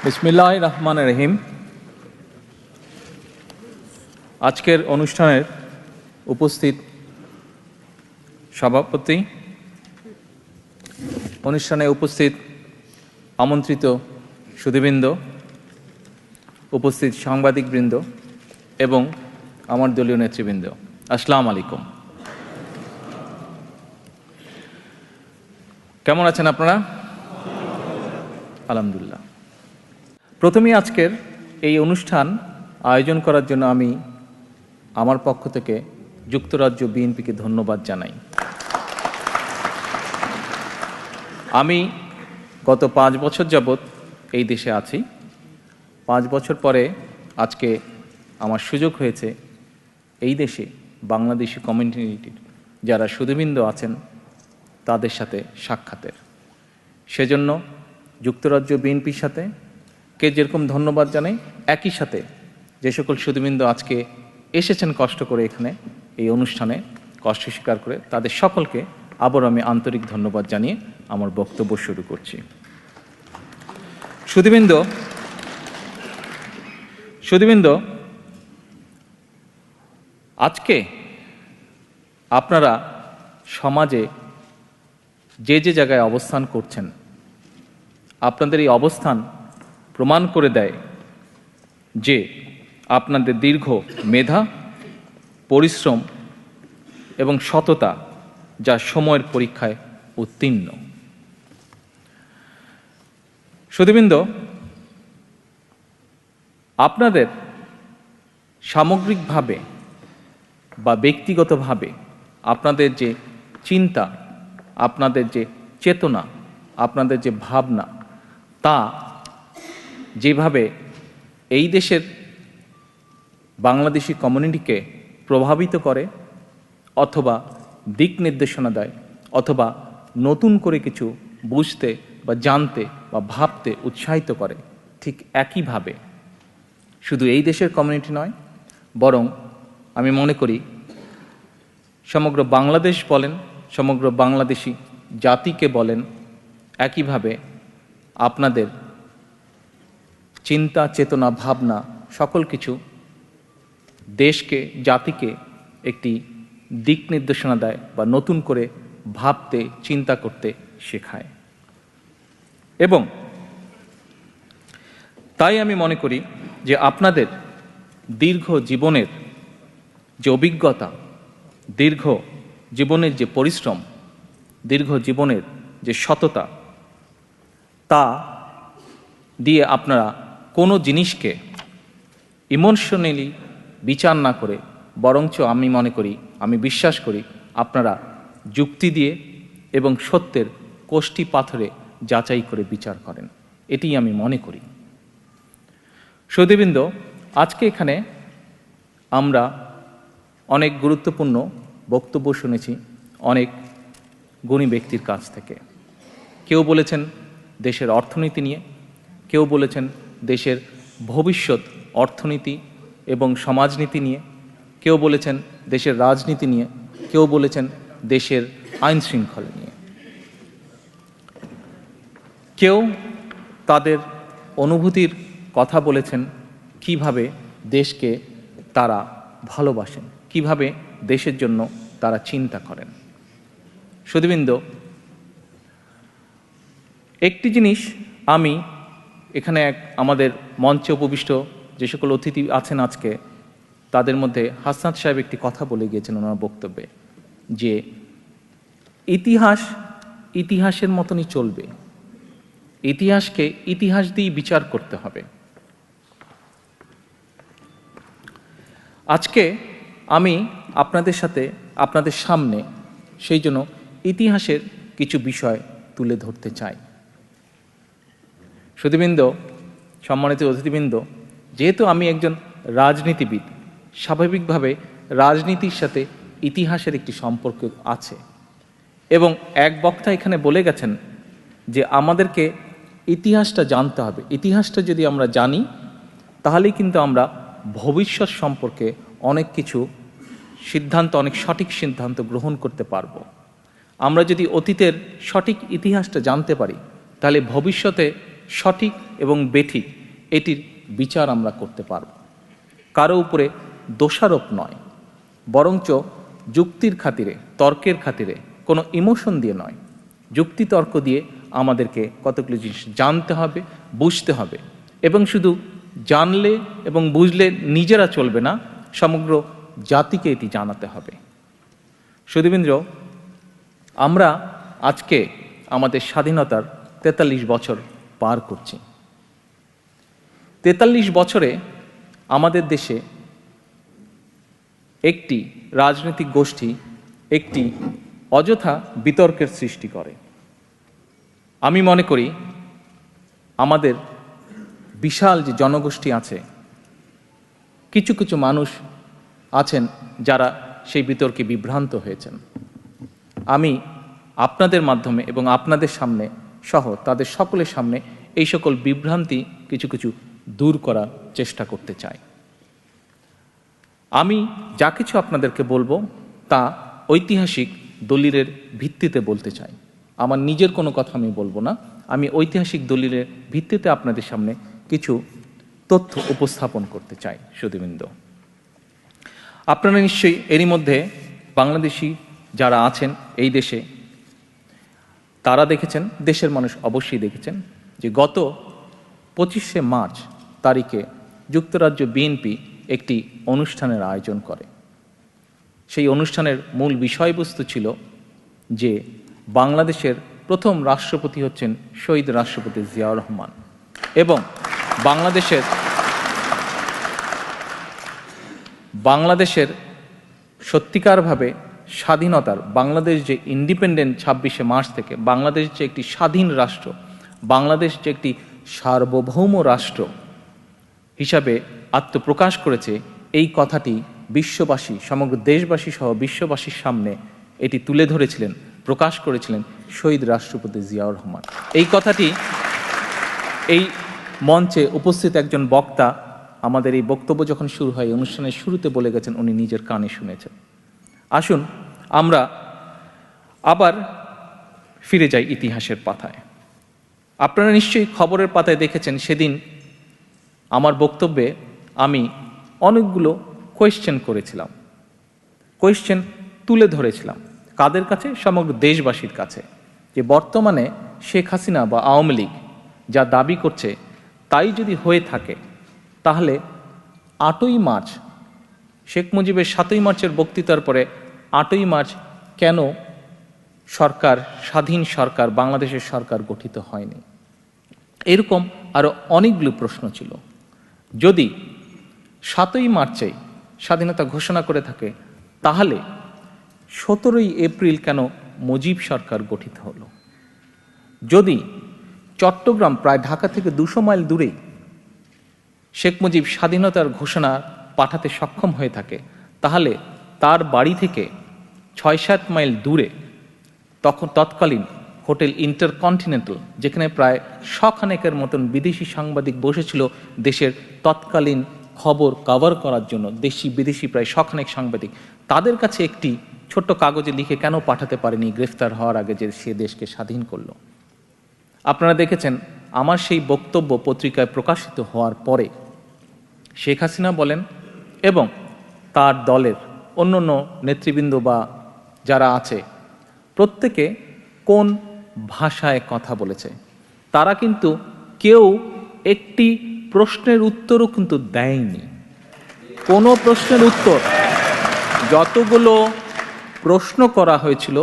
বিসমিল্লাহির রহমানির রহিম। আজকের অনুষ্ঠানের উপস্থিত সভাপতি, অনুষ্ঠানে উপস্থিত আমন্ত্রিত সুধীবৃন্দ, উপস্থিত সাংবাদিকবৃন্দ এবং আমার দলীয় নেতৃবৃন্দ, আসসালামু আলাইকুম। কেমন আছেন আপনারা? আলহামদুলিল্লাহ। প্রথমেই আজকের এই অনুষ্ঠান আয়োজন করার জন্য আমি আমার পক্ষ থেকে যুক্তরাজ্য বিএনপিকে ধন্যবাদ জানাই। আমি গত 5 বছর যাবৎ এই দেশে আছি। 5 বছর পরে আজকে আমার সুযোগ হয়েছে এই দেশে বাংলাদেশি কমিউনিটির যারা সুধীবৃন্দ আছেন তাদের সাথে সাক্ষাতের। সেজন্য যুক্তরাজ্য বিএনপির সাথে কে যেরকম ধন্যবাদ জানাই, একই সাথে যে সকল সুধীবৃন্দ আজকে এসেছেন কষ্ট করে এখানে এই অনুষ্ঠানে কষ্ট স্বীকার করে, তাদের সকলকে আবার আমি আন্তরিক ধন্যবাদ জানিয়ে আমার বক্তব্য শুরু করছি। সুধীবৃন্দ, আজকে আপনারা সমাজে যে যে জায়গায় অবস্থান করছেন, আপনাদের এই অবস্থান প্রমাণ করে দেয় যে আপনাদের দীর্ঘ মেধা, পরিশ্রম এবং সততা যা সময়ের পরীক্ষায় উত্তীর্ণ। সুধীবৃন্দ, আপনাদের সামগ্রিকভাবে বা ব্যক্তিগতভাবে আপনাদের যে চিন্তা, আপনাদের যে চেতনা, আপনাদের যে ভাবনা, তা যেভাবে এই দেশের বাংলাদেশি কমিউনিটিকে প্রভাবিত করে অথবা দিক নির্দেশনা দেয় অথবা নতুন করে কিছু বুঝতে বা জানতে বা ভাবতে উৎসাহিত করে, ঠিক একইভাবে শুধু এই দেশের কমিউনিটি নয়, বরং আমি মনে করি সমগ্র বাংলাদেশ বলেন, সমগ্র বাংলাদেশি জাতিকে বলেন, একইভাবে আপনাদের চিন্তা, চেতনা, ভাবনা সকল কিছু দেশকে, জাতিকে একটি দিক নির্দেশনা দেয় বা নতুন করে ভাবতে, চিন্তা করতে শেখায়। এবং তাই আমি মনে করি যে আপনাদের দীর্ঘ জীবনের যে অভিজ্ঞতা, দীর্ঘ জীবনের যে পরিশ্রম, দীর্ঘ জীবনের যে সততা, তা দিয়ে আপনারা কোনো জিনিসকে ইমোশনালি বিচার না করে, বরঞ্চ আমি মনে করি, আমি বিশ্বাস করি আপনারা যুক্তি দিয়ে এবং সত্যের কোষ্ঠী পাথরে যাচাই করে বিচার করেন, এটি আমি মনে করি। সুধীবৃন্দ, আজকে এখানে আমরা অনেক গুরুত্বপূর্ণ বক্তব্য শুনেছি অনেক গুণী ব্যক্তির কাছ থেকে। কেউ বলেছেন দেশের অর্থনীতি নিয়ে, কেউ বলেছেন দেশের ভবিষ্যৎ অর্থনীতি এবং সমাজনীতি নিয়ে, কেউ বলেছেন দেশের রাজনীতি নিয়ে, কেউ বলেছেন দেশের আইন শৃঙ্খলা নিয়ে। কেউ তাদের অনুভূতির কথা বলেছেন, কিভাবে দেশকে তারা ভালোবাসেন, কিভাবে দেশের জন্য তারা চিন্তা করেন। সুধীবৃন্দ, একটি জিনিস আমি এখানে আমাদের মঞ্চে উপবিষ্ট যে সকল অতিথি আছেন আজকে, তাদের মধ্যে হাসনাত সাহেব একটি কথা বলে গিয়েছেন ওনার বক্তব্যে, যে ইতিহাস ইতিহাসের মতনই চলবে, ইতিহাসকে ইতিহাস দিয়েই বিচার করতে হবে। আজকে আমি আপনাদের সাথে, আপনাদের সামনে সেই জন্য ইতিহাসের কিছু বিষয় তুলে ধরতে চাই। সুধীবৃন্দ, সম্মানিত অতিথিবৃন্দ, যেহেতু আমি একজন রাজনীতিবিদ, স্বাভাবিকভাবে রাজনীতির সাথে ইতিহাসের একটি সম্পর্ক আছে। এবং এক বক্তা এখানে বলে গেছেন যে আমাদেরকে ইতিহাসটা জানতে হবে। ইতিহাসটা যদি আমরা জানি, তাহলেই কিন্তু আমরা ভবিষ্যৎ সম্পর্কে অনেক কিছু সিদ্ধান্ত, অনেক সঠিক সিদ্ধান্ত গ্রহণ করতে পারব। আমরা যদি অতীতের সঠিক ইতিহাসটা জানতে পারি, তাহলে ভবিষ্যতে সঠিক এবং বেঠিক এটির বিচার আমরা করতে পারব। কারো উপরে দোষারোপ নয়, বরঞ্চ যুক্তির খাতিরে, তর্কের খাতিরে, কোনো ইমোশন দিয়ে নয়, যুক্তি তর্ক দিয়ে আমাদেরকে কতগুলো জিনিস জানতে হবে, বুঝতে হবে। এবং শুধু জানলে এবং বুঝলে নিজেরা চলবে না, সমগ্র জাতিকে এটি জানাতে হবে। সুধীবৃন্দ, আমরা আজকে আমাদের স্বাধীনতার ৪৩ বছর পার করছি। ৪৩ বছরে আমাদের দেশে একটি রাজনৈতিক গোষ্ঠী একটি অযথা বিতর্কের সৃষ্টি করে। আমি মনে করি আমাদের বিশাল যে জনগোষ্ঠী আছে, কিছু কিছু মানুষ আছেন যারা সেই বিতর্কে বিভ্রান্ত হয়েছেন। আমি আপনাদের মাধ্যমে এবং আপনাদের সামনে সহ তাদের সকলের সামনে এই সকল বিভ্রান্তি কিছু কিছু দূর করার চেষ্টা করতে চাই। আমি যা কিছু আপনাদেরকে বলবো তা ঐতিহাসিক দলিলের ভিত্তিতে বলতে চাই। আমার নিজের কোনো কথা আমি বলবো না, আমি ঐতিহাসিক দলিলের ভিত্তিতে আপনাদের সামনে কিছু তথ্য উপস্থাপন করতে চাই। সুধীবৃন্দ, আপনারা নিশ্চয়ই এরই মধ্যে বাংলাদেশি যারা আছেন এই দেশে, তারা দেখেছেন, দেশের মানুষ অবশ্যই দেখেছেন যে গত 25শে মার্চ তারিখে যুক্তরাজ্য বিএনপি একটি অনুষ্ঠানের আয়োজন করে। সেই অনুষ্ঠানের মূল বিষয়বস্তু ছিল যে বাংলাদেশের প্রথম রাষ্ট্রপতি হচ্ছেন শহীদ রাষ্ট্রপতি জিয়াউর রহমান এবং বাংলাদেশের সত্যিকারভাবে স্বাধীনতার, বাংলাদেশ যে ইন্ডিপেন্ডেন্ট 26শে মার্চ থেকে বাংলাদেশ যে একটি স্বাধীন রাষ্ট্র, বাংলাদেশ যে একটি সার্বভৌম রাষ্ট্র হিসাবে আত্মপ্রকাশ করেছে, এই কথাটি বিশ্ববাসী, সমগ্র দেশবাসী সহ বিশ্ববাসীর সামনে এটি তুলে ধরেছিলেন, প্রকাশ করেছিলেন শহীদ রাষ্ট্রপতি জিয়াউর রহমান। এই কথাটি এই মঞ্চে উপস্থিত একজন বক্তা আমাদের এই বক্তব্য যখন শুরু হয়, অনুষ্ঠানের শুরুতে বলে গেছেন, উনি নিজের কানে শুনেছেন। আসুন আমরা আবার ফিরে যাই ইতিহাসের পাতায়। আপনারা নিশ্চয়ই খবরের পাতায় দেখেছেন, সেদিন আমার বক্তব্যে আমি অনেকগুলো কোয়েশ্চেন করেছিলাম, কোয়েশ্চেন তুলে ধরেছিলাম। কাদের কাছে? সমগ্র দেশবাসীর কাছে। যে বর্তমানে শেখ হাসিনা বা আওয়ামী লীগ যা দাবি করছে তাই যদি হয়ে থাকে, তাহলে 8ই মার্চ, শেখ মুজিবের 7ই মার্চের বক্তৃতার পরে 8ই মার্চ কেন সরকার, স্বাধীন সরকার, বাংলাদেশের সরকার গঠিত হয়নি? এরকম আরও অনেকগুলো প্রশ্ন ছিল। যদি 7ই মার্চে স্বাধীনতা ঘোষণা করে থাকে, তাহলে 17ই এপ্রিল কেন মুজিব সরকার গঠিত হলো? যদি চট্টগ্রাম প্রায় ঢাকা থেকে 200 মাইল দূরে শেখ মুজিব স্বাধীনতার ঘোষণা পাঠাতে সক্ষম হয়ে থাকে, তাহলে তার বাড়ি থেকে 6-7 মাইল দূরে তৎকালীন হোটেল ইন্টারকন্টিনেন্টাল, যেখানে প্রায় 100 খানেকের মতন বিদেশি সাংবাদিক বসেছিল দেশের তৎকালীন খবর কভার করার জন্য, দেশি বিদেশি প্রায় 100 খানেক সাংবাদিক, তাদের কাছে একটি ছোট্ট কাগজে লিখে কেন পাঠাতে পারেনি গ্রেফতার হওয়ার আগে যে সে দেশকে স্বাধীন করলো? আপনারা দেখেছেন আমার সেই বক্তব্য পত্রিকায় প্রকাশিত হওয়ার পরে শেখ হাসিনা বলেন এবং তার দলের অন্য নেতৃবৃন্দ বা যারা আছে, প্রত্যেকে কোন ভাষায় কথা বলেছে। তারা কিন্তু কেউ একটি প্রশ্নের উত্তরও কিন্তু দেয়নি। কোনো প্রশ্নের উত্তর, যতগুলো প্রশ্ন করা হয়েছিল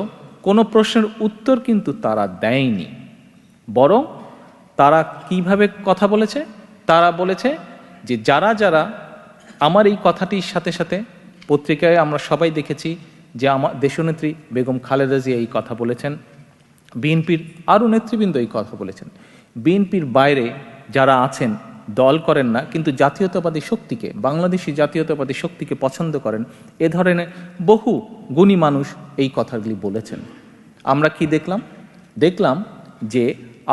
কোনো প্রশ্নের উত্তর কিন্তু তারা দেয়নি। বরং তারা কিভাবে কথা বলেছে? তারা বলেছে যে যারা যারা আমার এই কথাটির সাথে সাথে, পত্রিকায় আমরা সবাই দেখেছি যে আমার দেশনেত্রী বেগম খালেদা জিয়া এই কথা বলেছেন, বিএনপির আরও নেতৃবৃন্দ এই কথা বলেছেন। বিএনপির বাইরে যারা আছেন, দল করেন না কিন্তু জাতীয়তাবাদী শক্তিকে, বাংলাদেশি জাতীয়তাবাদী শক্তিকে পছন্দ করেন, এ ধরনের বহু গুণী মানুষ এই কথাগুলি বলেছেন। আমরা কি দেখলাম? দেখলাম যে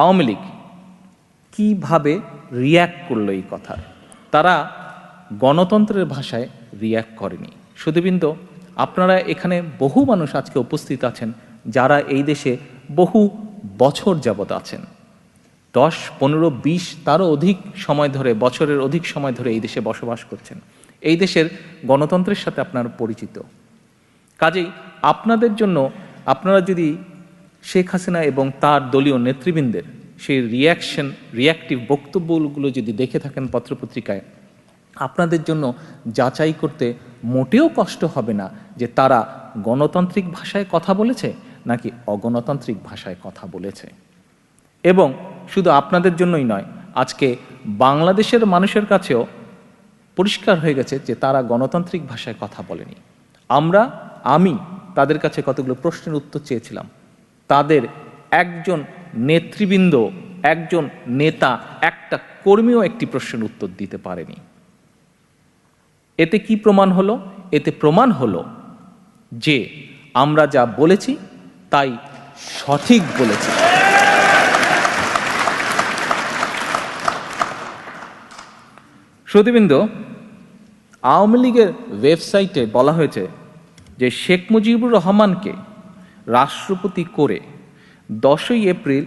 আওয়ামী লীগ কীভাবে রিয়্যাক্ট করলো এই কথার। তারা গণতন্ত্রের ভাষায় রিয়্যাক্ট করেনি। সুধীবৃন্দ, আপনারা এখানে বহু মানুষ আজকে উপস্থিত আছেন যারা এই দেশে বহু বছর যাবৎ আছেন। 10, 15, 20 তারও অধিক সময় ধরে, বছরের অধিক সময় ধরে এই দেশে বসবাস করছেন। এই দেশের গণতন্ত্রের সাথে আপনারা পরিচিত। কাজেই আপনাদের জন্য, আপনারা যদি শেখ হাসিনা এবং তার দলীয় নেতৃবৃন্দের সেই রিয়াক্টিভ বক্তব্যগুলো যদি দেখে থাকেন পত্রপত্রিকায়, আপনাদের জন্য যাচাই করতে মোটেও কষ্ট হবে না যে তারা গণতান্ত্রিক ভাষায় কথা বলেছে নাকি অগণতান্ত্রিক ভাষায় কথা বলেছে। এবং শুধু আপনাদের জন্যই নয়, আজকে বাংলাদেশের মানুষের কাছেও পরিষ্কার হয়ে গেছে যে তারা গণতান্ত্রিক ভাষায় কথা বলেনি। আমি তাদের কাছে কতগুলো প্রশ্নের উত্তর চেয়েছিলাম, তাদের একজন নেতৃবৃন্দ, একজন নেতা, একটা কর্মীও একটি প্রশ্নের উত্তর দিতে পারেনি। এতে কি প্রমাণ হলো? এতে প্রমাণ হলো যে আমরা যা বলেছি তাই সঠিক বলেছি। শ্রোতৃবৃন্দ, আওয়ামী লীগের ওয়েবসাইটে বলা হয়েছে যে শেখ মুজিবুর রহমানকে রাষ্ট্রপতি করে 10ই এপ্রিল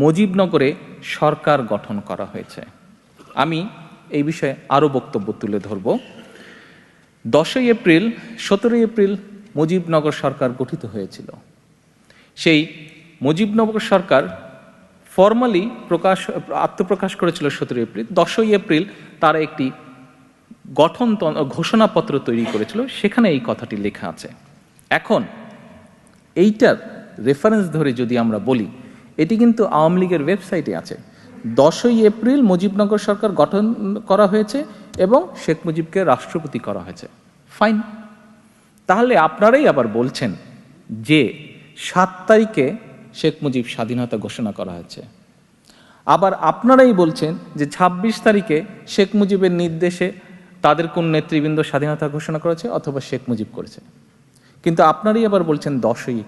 মুজিবনগরে সরকার গঠন করা হয়েছে। আমি এই বিষয়ে আরও বক্তব্য তুলে ধরব। 10ই এপ্রিল, 17ই এপ্রিল মুজিবনগর সরকার গঠিত হয়েছিল। সেই মুজিবনগর সরকার ফর্মালি আত্মপ্রকাশ করেছিল 17 এপ্রিল। 10ই এপ্রিল তারা একটি ঘোষণাপত্র তৈরি করেছিল, সেখানে এই কথাটি লেখা আছে। এখন এইটার রেফারেন্স ধরে যদি আমরা বলি, এটি কিন্তু আওয়ামী লীগের ওয়েবসাইটে আছে। 10ই এপ্রিল মুজিবনগর সরকার গঠন করা হয়েছে এবং শেখ মুজিবকে রাষ্ট্রপতি করা হয়েছে। ফাইন। তাহলে আপনারাই আবার বলছেন যে 7 তারিখে শেখ মুজিব স্বাধীনতা ঘোষণা করা হয়েছে। আবার আপনারাই বলছেন যে 26 তারিখে শেখ মুজিবের নির্দেশে তাদের কোন নেতৃবৃন্দ স্বাধীনতা ঘোষণা করেছে অথবা শেখ মুজিব করেছে। কিন্তু আপনারাই আবার বলছেন 10ই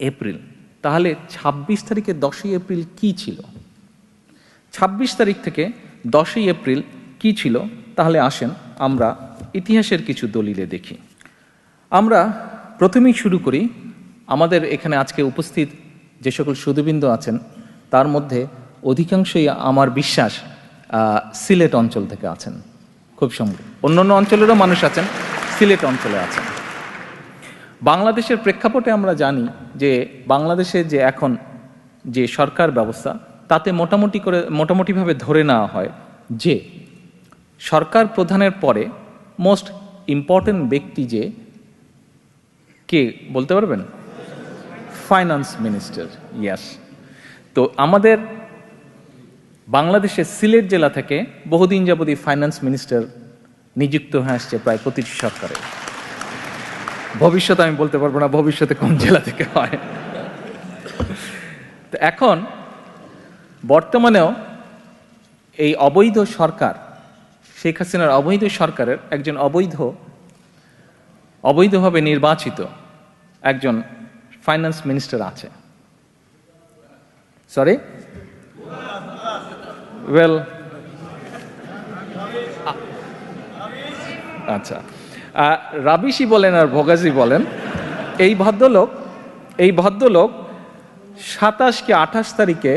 এপ্রিল। তাহলে 26 তারিখে 10ই এপ্রিল কি ছিল? 26 তারিখ থেকে 10ই এপ্রিল কি ছিল? তাহলে আসেন আমরা ইতিহাসের কিছু দলিলে দেখি। আমরা প্রথমেই শুরু করি, আমাদের এখানে আজকে উপস্থিত যে সকল সুধীবৃন্দ আছেন তার মধ্যে অধিকাংশই আমার বিশ্বাস সিলেট অঞ্চল থেকে আছেন, খুব সম্ভব অন্যান্য অঞ্চলেরও মানুষ আছেন, সিলেট অঞ্চলে আছেন। বাংলাদেশের প্রেক্ষাপটে আমরা জানি যে বাংলাদেশে যে এখন যে সরকার ব্যবস্থা, তাতে মোটামুটিভাবে ধরে নেওয়া হয় যে সরকার প্রধানের পরে মোস্ট ইম্পর্টেন্ট ব্যক্তি যে কে বলতে পারবেন? Finance minister. ইয়াস। তো আমাদের বাংলাদেশের সিলেট জেলা থেকে বহুদিন যাবত ফাইন্যান্স মিনিস্টার নিযুক্ত হয়ে আসছে প্রায় প্রতিটি সরকারে। ভবিষ্যতে আমি বলতে পারবো না ভবিষ্যতে কোন জেলা থেকে হয়। তো এখন বর্তমানেও এই অবৈধ সরকার, শেখ হাসিনার অবৈধ সরকারের একজন অবৈধভাবে নির্বাচিত একজন ফাইন্যান্স মিনিস্টার আছে। সরি, আচ্ছা, রাবিশি বলেন আর ভোগাজি বলেন, এই ভদ্রলোক 27 কি 28 তারিখে,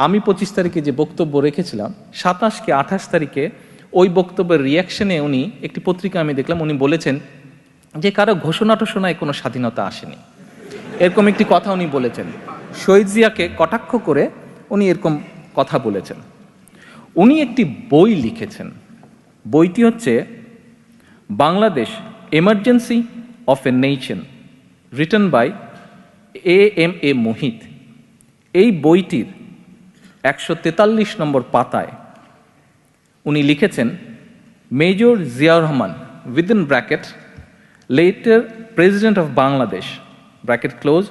আমি 25 তারিখে যে বক্তব্য রেখেছিলাম, 27 কি 28 তারিখে ওই বক্তব্যের রিয়াকশনে উনি একটি পত্রিকা আমি দেখলাম, উনি বলেছেন যে কারো ঘোষণা টোষণায় কোনো স্বাধীনতা আসেনি, এরকম একটি কথা উনি বলেছেন। শহীদ জিয়াকে কটাক্ষ করে উনি এরকম কথা বলেছেন। উনি একটি বই লিখেছেন, বইটি হচ্ছে Bangladesh emergency of a nation, written by A.M.A. Mohit. এই বইটির 143 নম্বর পাতায় উনি লিখেছেন, major Ziaur Rahman within bracket later president of Bangladesh bracket close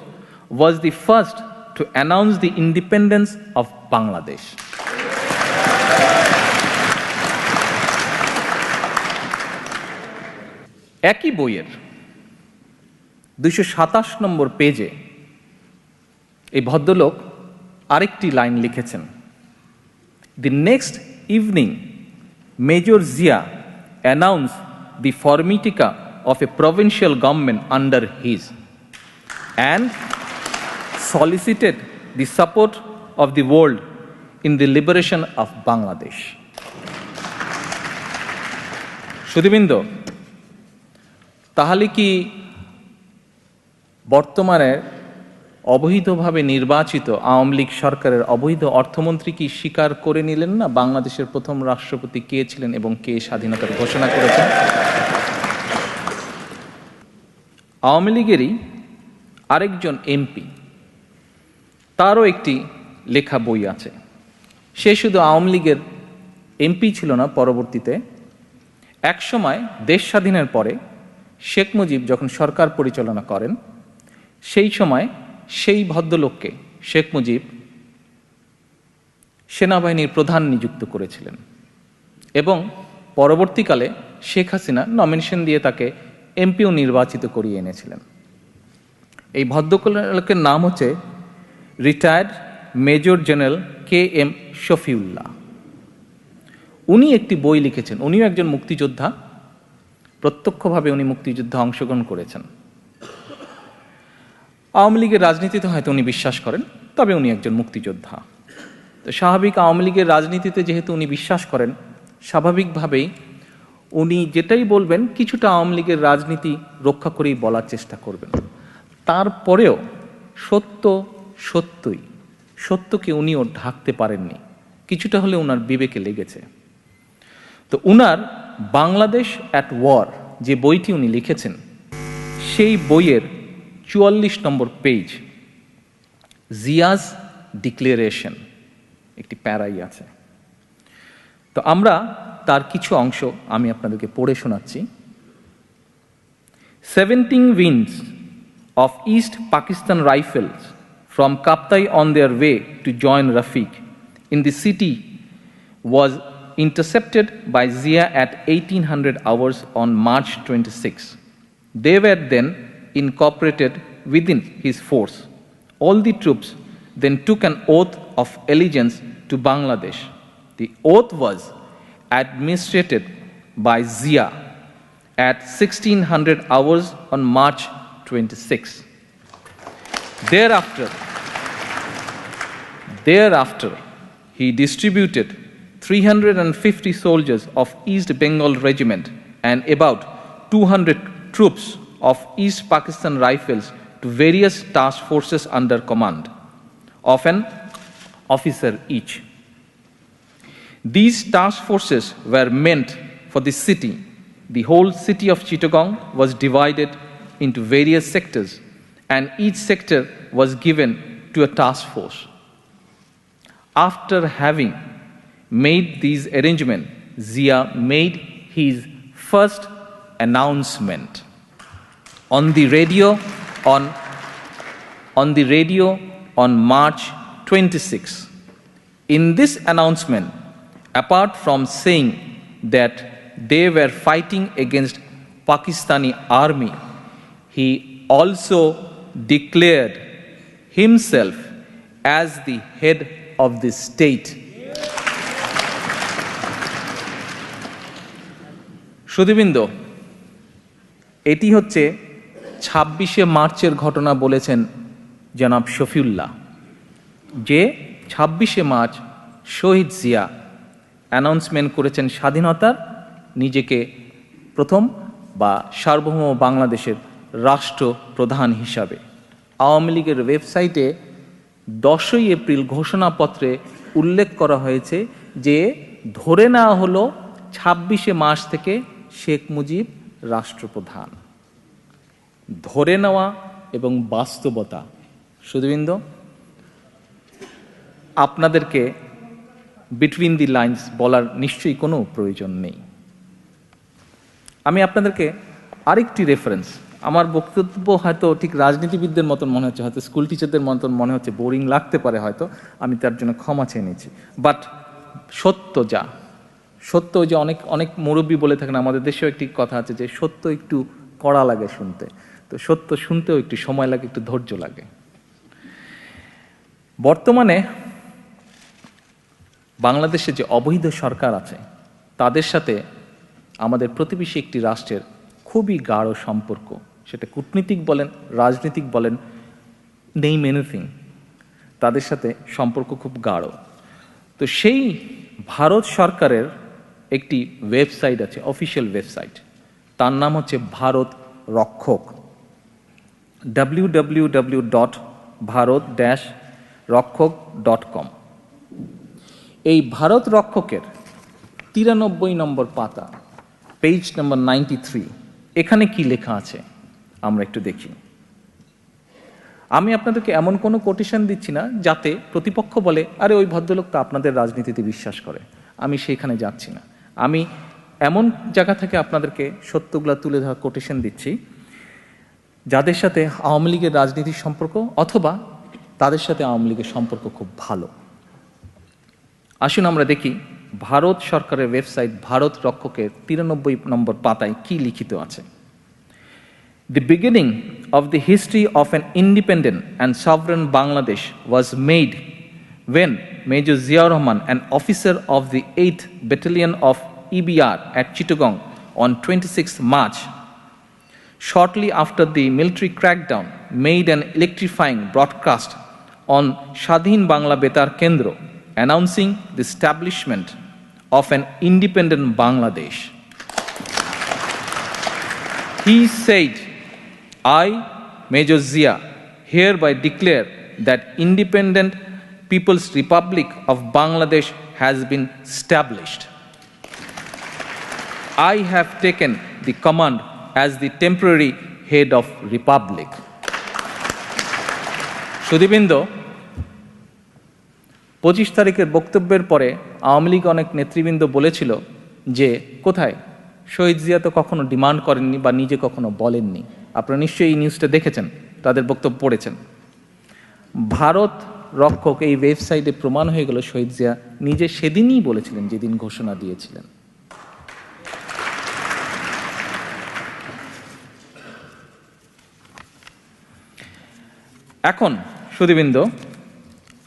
was the first to announce the independence of Bangladesh. একই বইয়ের 227 নম্বর পেজে এই ভদ্রলোক আরেকটি লাইন লিখেছেন, The next evening, Major Zia announced the formitica of a provincial government under his and solicited the support of the world in the liberation of Bangladesh. শুধুবৃন্দ, তাহলে কি বর্তমানে অবৈধভাবে নির্বাচিত আওয়ামী লীগ সরকারের অবৈধ অর্থমন্ত্রী কি স্বীকার করে নিলেন না বাংলাদেশের প্রথম রাষ্ট্রপতি কে ছিলেন এবং কে স্বাধীনতার ঘোষণা করেছেন? আওয়ামী লীগেরই আরেকজন এমপি, তারও একটি লেখা বই আছে। সে শুধু আওয়ামী লীগের এমপি ছিল না, পরবর্তীতে একসময় দেশ স্বাধীনের পরে শেখ মুজিব যখন সরকার পরিচালনা করেন, সেই সময় সেই ভদ্রলোককে শেখ মুজিব সেনাবাহিনীর প্রধান নিযুক্ত করেছিলেন এবং পরবর্তীকালে শেখ হাসিনা নমিনেশন দিয়ে তাকে এমপিও নির্বাচিত করিয়ে এনেছিলেন। এই ভদ্রলোকের নাম হচ্ছে retired major general K M Shafiullah. উনি একটি বই লিখেছেন। উনিও একজন মুক্তিযোদ্ধা, প্রত্যক্ষভাবে উনি মুক্তিযুদ্ধে অংশগ্রহণ করেছেন। আওয়ামী লীগের রাজনীতিতে হয়তো উনি বিশ্বাস করেন, তবে উনি একজন মুক্তিযোদ্ধা। তো স্বাভাবিক, আওয়ামী লীগের রাজনীতিতে যেহেতু উনি বিশ্বাস করেন, স্বাভাবিকভাবেই উনি যেটাই বলবেন কিছুটা আওয়ামী লীগের রাজনীতি রক্ষা করেই বলার চেষ্টা করবেন। তারপরেও সত্যকে উনিও ঢাকতে পারেননি, কিছুটা হলে ওনার বিবেকে লেগেছে। তো উনার বাংলাদেশ অ্যাট ওয়ার যে বইটি উনি লিখেছেন, সেই বইয়ের 44 নম্বর পেজ, জিয়াজ ডিক্লারেশন, একটি প্যারাই আছে। তো আমরা তার কিছু অংশ আমি আপনাদেরকে পড়ে শোনাচ্ছি। 17 wings of East Pakistan Rifles from Kaptai on their way to join Rafiq in the city was intercepted by Zia at 1800 hours on March 26. They were then incorporated within his force. All the troops then took an oath of allegiance to Bangladesh. The oath was administered by Zia at 1600 hours on March 26. Thereafter, he distributed 350 soldiers of East Bengal Regiment and about 200 troops of East Pakistan Rifles to various task forces under command of an officer each. These task forces were meant for the city. The whole city of Chittagong was divided into various sectors, and each sector was given to a task force. After having made these arrangements, Zia made his first announcement on the radio on March 26. In this announcement, apart from saying that they were fighting against Pakistani army, he also declared himself as the head of the state. সুধীবৃন্দ, এটি হচ্ছে 26শে মার্চের ঘটনা বলেছেন জনাব শফিউল্লাহ, যে 26শে March শহীদ Zia announcement করেছেন স্বাধীনতার, নিজেকে প্রথম বা সার্বভৌম বাংলাদেশের রাষ্ট্রপ্রধান হিসাবে। আওয়ামী লীগের ওয়েবসাইটে 10ই এপ্রিল ঘোষণাপত্রে উল্লেখ করা হয়েছে যে ধরে নেওয়া হলো 26শে মার্চ থেকে শেখ মুজিব রাষ্ট্রপ্রধান। ধরে নেওয়া এবং বাস্তবতা, সুধীবৃন্দ, আপনাদেরকে বিটুইন দি লাইন্স বলার নিশ্চয়ই কোনো প্রয়োজন নেই। আমি আপনাদেরকে আরেকটি রেফারেন্স, আমার বক্তব্য হয়তো ঠিক রাজনীতিবিদদের মতন মনে হচ্ছে, হয়তো স্কুল টিচারদের মতন মনে হচ্ছে, বোরিং লাগতে পারে হয়তো, আমি তার জন্য ক্ষমা চেয়ে নিচ্ছি। বাট সত্য যে অনেক মুরব্বী বলে থাকেন, আমাদের দেশেও একটি কথা আছে যে সত্য একটু কড়া লাগে শুনতে, তো সত্য শুনতেও একটু সময় লাগে, একটু ধৈর্য লাগে। বর্তমানে বাংলাদেশে যে অবৈধ সরকার আছে, তাদের সাথে আমাদের প্রতিবেশী একটি রাষ্ট্রের খুবই গাঢ় সম্পর্ক, সেটা কূটনীতিক বলেন, রাজনীতিক বলেন, নেম এনিথিং, তাদের সাথে সম্পর্ক খুব গাঢ়। তো সেই ভারত সরকারের একটি ওয়েবসাইট আছে, অফিসিয়াল ওয়েবসাইট, তার নাম হচ্ছে ভারত রক্ষক, www.bharat-rakhok.com। এই ভারত রক্ষকের 93 নম্বর পাতা, পেজ নাম্বার 93, এখানে কি লেখা আছে আমরা একটু দেখি। আমি আপনাদেরকে এমন কোনো কোটেশন দিচ্ছি না যাতে প্রতিপক্ষ বলে আরে ওই ভদ্রলোক তো আপনাদের রাজনীতিতে বিশ্বাস করে, আমি সেইখানে যাচ্ছি না। আমি এমন জায়গা থেকে আপনাদেরকে সত্যগুলা তুলে ধরা কোটেশন দিচ্ছি যাদের সাথে আওয়ামী লীগের রাজনীতির সম্পর্ক অথবা তাদের সাথে আওয়ামী লীগের সম্পর্ক খুব ভালো। আসুন আমরা দেখি ভারত সরকারের ওয়েবসাইট ভারত রক্ষকের 93 নম্বর পাতায় কি লিখিত আছে। The beginning of the history of an independent and sovereign Bangladesh was made when Major Zia Rahman, an officer of the 8th Battalion of EBR at Chittagong on 26 March, shortly after the military crackdown, made an electrifying broadcast on Shadhin Bangla Betar Kendro, announcing the establishment of an independent Bangladesh. He said, I, Major Zia, hereby declare that Independent People's Republic of Bangladesh has been established. I have taken the command as the temporary head of Republic. সুধীবৃন্দ, 25 তারিখের বক্তব্যের পরে আওয়ামী লীগ অনেক নেতৃবৃন্দ বলেছিল যে কোথায় শহীদ জিয়া তো কখনো ডিমান্ড করেননি বা নিজে কখনো বলেননি। আপনারা নিশ্চয়ই এই নিউজটা দেখেছেন, তাদের বক্তব্য পড়েছেন। ভারত রক্ষক এই ওয়েবসাইটে প্রমাণ হয়ে গেল শহীদ জিয়া নিজে সেদিনই বলেছিলেন যেদিন ঘোষণা দিয়েছিলেন। এখন সুধীবৃন্দ,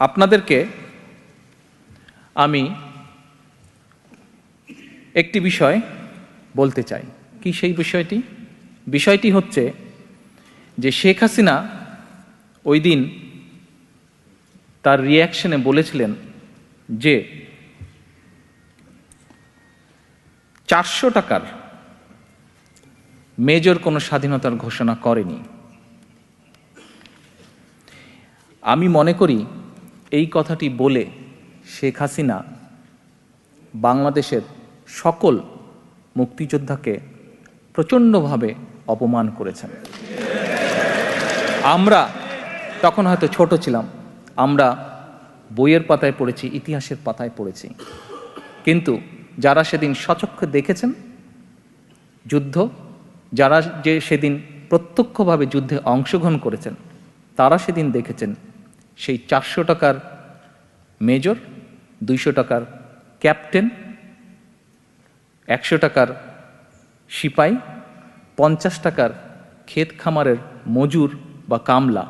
আপনাদেরকে আমি একটি বিষয় বলতে চাই। কি সেই বিষয়টি? বিষয়টি হচ্ছে যে শেখ হাসিনা ওই দিন তার রিয়াকশনে বলেছিলেন যে 400 টাকার মেজর কোনো স্বাধীনতার ঘোষণা করেনি। আমি মনে করি এই কথাটি বলে শেখ হাসিনা বাংলাদেশের সকল মুক্তিযোদ্ধাকে প্রচণ্ডভাবে অপমান করেছেন। আমরা তখন হয়তো ছোট ছিলাম, আমরা বইয়ের পাতায় পড়েছি, ইতিহাসের পাতায় পড়েছি, কিন্তু যারা সেদিন সচক্ষে দেখেছেন যুদ্ধ, যারা যে সেদিন প্রত্যক্ষভাবে যুদ্ধে অংশগ্রহণ করেছেন, তারা সেদিন দেখেছেন সেই 400 টাকার মেজর, 200 টাকার ক্যাপ্টেন, 100 টাকার সিপাই, 50 টাকার ক্ষেত খামারের মজুর বা কামলা,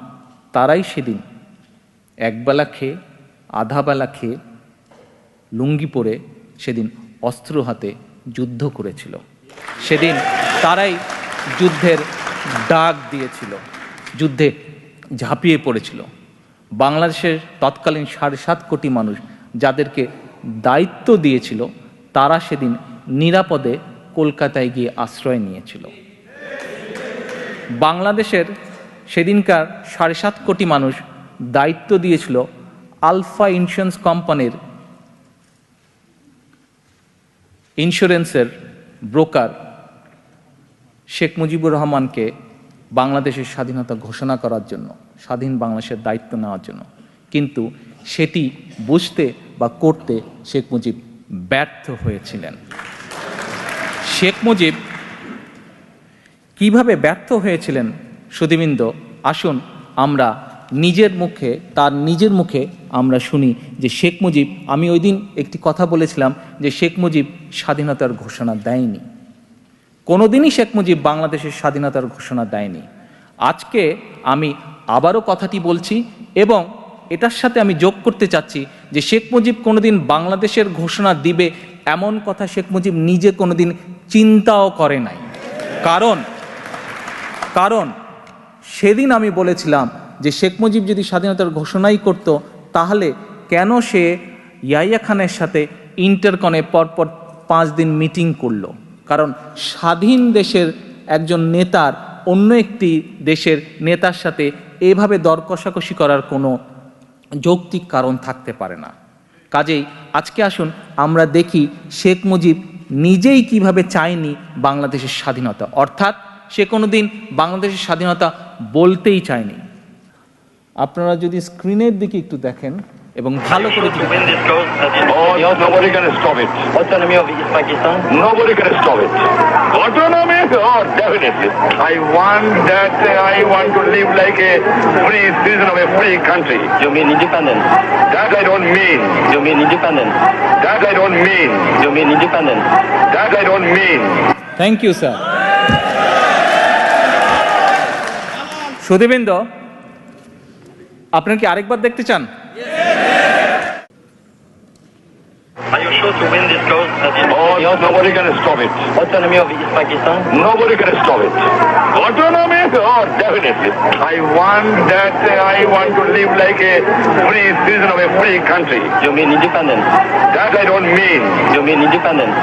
তারাই সেদিন একবেলা খেয়ে আধা বেলা খেয়ে লুঙ্গি পরে সেদিন অস্ত্র হাতে যুদ্ধ করেছিল। সেদিন তারাই যুদ্ধের ডাক দিয়েছিল, যুদ্ধে ঝাঁপিয়ে পড়েছিল। বাংলাদেশের তৎকালীন 7.5 কোটি মানুষ যাদেরকে দায়িত্ব দিয়েছিল, তারা সেদিন নিরাপদে কলকাতায় গিয়ে আশ্রয় নিয়েছিল। বাংলাদেশের সেদিনকার 7.5 কোটি মানুষ দায়িত্ব দিয়েছিল আলফা ইন্স্যুরেন্স কোম্পানির ইন্স্যুরেন্সের ব্রোকার শেখ মুজিবুর রহমানকে বাংলাদেশের স্বাধীনতা ঘোষণা করার জন্য, স্বাধীন বাংলাদেশের দায়িত্ব নেওয়ার জন্য। কিন্তু সেটি বুঝতে বা করতে শেখ মুজিব ব্যর্থ হয়েছিলেন। শেখ মুজিব কিভাবে ব্যর্থ হয়েছিলেন সুধীবৃন্দ, আসুন আমরা তার নিজের মুখে আমরা শুনি যে শেখ মুজিব, আমি ওই দিন একটি কথা বলেছিলাম যে শেখ মুজিব স্বাধীনতার ঘোষণা দেয়নি, কোনোদিনই শেখ মুজিব বাংলাদেশের স্বাধীনতার ঘোষণা দেয়নি। আজকে আমি আবারও কথাটি বলছি এবং এটার সাথে আমি যোগ করতে চাচ্ছি যে শেখ মুজিব কোনোদিন বাংলাদেশের ঘোষণা দিবে এমন কথা শেখ মুজিব নিজে কোনোদিন চিন্তাও করে নাই। কারণ সেদিন আমি বলেছিলাম যে শেখ মুজিব যদি স্বাধীনতার ঘোষণাই করত, তাহলে কেন সে ইয়াহিয়া খানের সাথে ইন্টারকনে পরপর 5 দিন মিটিং করলো, কারণ স্বাধীন দেশের একজন নেতার অন্য একটি দেশের নেতার সাথে এভাবে দর কষাকষি করার কোনো যৌক্তিক কারণ থাকতে পারে না। কাজেই আজকে আসুন আমরা দেখি শেখ মুজিব নিজেই কিভাবে চায়নি বাংলাদেশের স্বাধীনতা, অর্থাৎ সে কোনোদিন বাংলাদেশের স্বাধীনতা বলতেই চায়নি। আপনারা যদি স্ক্রিনের দিকে একটু দেখেন এবং ভালো করে Nobody can stop it. Autonomy of East Pakistan. Nobody can stop it. Autonomy? Oh, definitely. I want to live like a free citizen of a free country. You mean independence? That I don't mean. You mean independence? That I don't mean. You mean independence? That I don't mean. Thank you sir. সুধীবৃন্দ, আপনারা কি আরেকবার দেখতে চান? Are you sure to win this cause? Oh, nobody can stop it. Autonomy of East Pakistan. Nobody can stop it. Autonomy? Oh, definitely. I want to live like a free citizen of a free country. You mean independence? That I don't mean. You mean independence?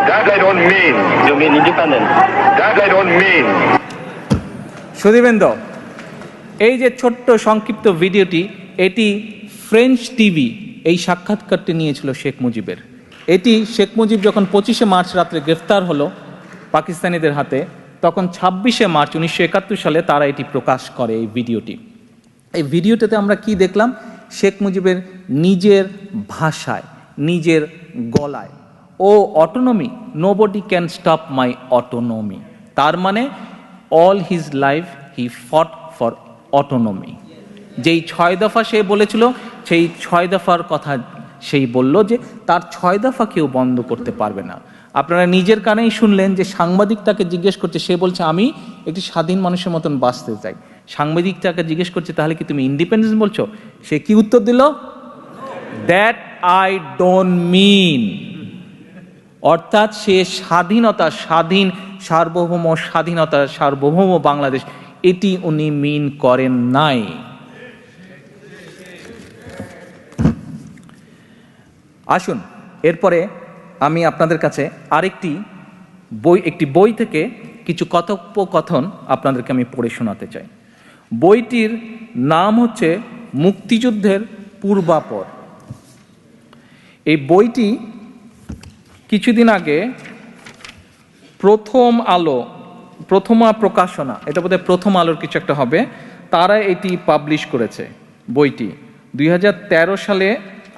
That I don't mean. You mean independence? That I don't mean. সুধীবৃন্দ, এই যে ছোট্ট সংক্ষিপ্ত ভিডিওটি, এটি French TV এই সাক্ষাৎকারটি নিয়েছিল শেখ মুজিবের। এটি শেখ মুজিব যখন 25শে মার্চ রাত্রে গ্রেফতার হলো পাকিস্তানিদের হাতে, তখন 26শে মার্চ 1971 সালে তারা এটি প্রকাশ করে এই ভিডিওটি। এই ভিডিওটাতে আমরা কি দেখলাম? শেখ মুজিবের নিজের ভাষায়, নিজের গলায়, ও autonomy, nobody can stop my autonomy. তার মানে all his life he fought for autonomy. যেই 6 দফা সে বলেছিল, সেই 6 দফার কথা সেই বলল যে তার 6 দফা কেউ বন্ধ করতে পারবে না। আপনারা নিজের কানেই শুনলেন যে সাংবাদিক তাকে জিজ্ঞেস করছে, সে বলছে আমি একটি স্বাধীন মানুষের মতন বাঁচতে চাই। সাংবাদিক তাকে জিজ্ঞেস করছে তাহলে কি তুমি ইন্ডিপেন্ডেন্স বলছো? সে কি উত্তর দিল? That I don't mean. অর্থাৎ সে স্বাধীনতা, স্বাধীন সার্বভৌম স্বাধীনতা, সার্বভৌম বাংলাদেশ, এটি উনি মিন করেন নাই। আসুন এরপরে আমি আপনাদের কাছে একটি বই থেকে কিছু কথোপকথন আপনাদেরকে আমি পড়ে শোনাতে চাই। বইটির নাম হচ্ছে মুক্তিযুদ্ধের পূর্বাপর। এই বইটি কিছুদিন আগে প্রথমা প্রকাশনা, এটা বোধহয় প্রথম আলোর কিছু একটা হবে, তারা এটি পাবলিশ করেছে। বইটি 2013 সালে,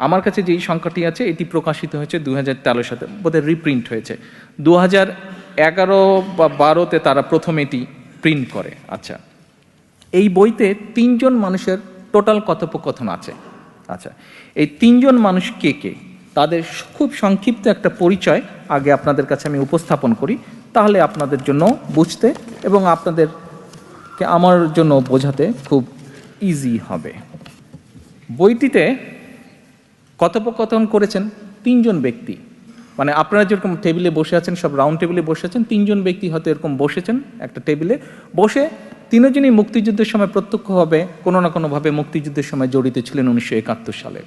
আমার কাছে যেই সংখ্যাটি আছে এটি প্রকাশিত হয়েছে 2013 সালে, বোধহয় রিপ্রিন্ট হয়েছে 2011 বা 12তে তারা প্রথম এটি প্রিন্ট করে। আচ্ছা, এই বইতে 3 জন মানুষের টোটাল কথোপকথন আছে। আচ্ছা, এই 3 জন মানুষ কে কে, তাদের খুব সংক্ষিপ্ত একটা পরিচয় আগে আপনাদের কাছে আমি উপস্থাপন করি, তাহলে আপনাদের জন্য বুঝতে এবং আপনাদেরকে আমার জন্য বোঝাতে খুব ইজি হবে। বইটিতে কথোপকথন করেছেন 3 জন ব্যক্তি, মানে আপনারা যেরকম টেবিলে বসে আছেন, সব রাউন্ড টেবিলে বসে আছেন, 3 জন ব্যক্তি হয়তো এরকম বসেছেন একটা টেবিলে বসে। 3 জনই মুক্তিযুদ্ধের সময় প্রত্যক্ষভাবে কোনো না কোনোভাবে মুক্তিযুদ্ধের সময় জড়িত ছিলেন 1971 সালে।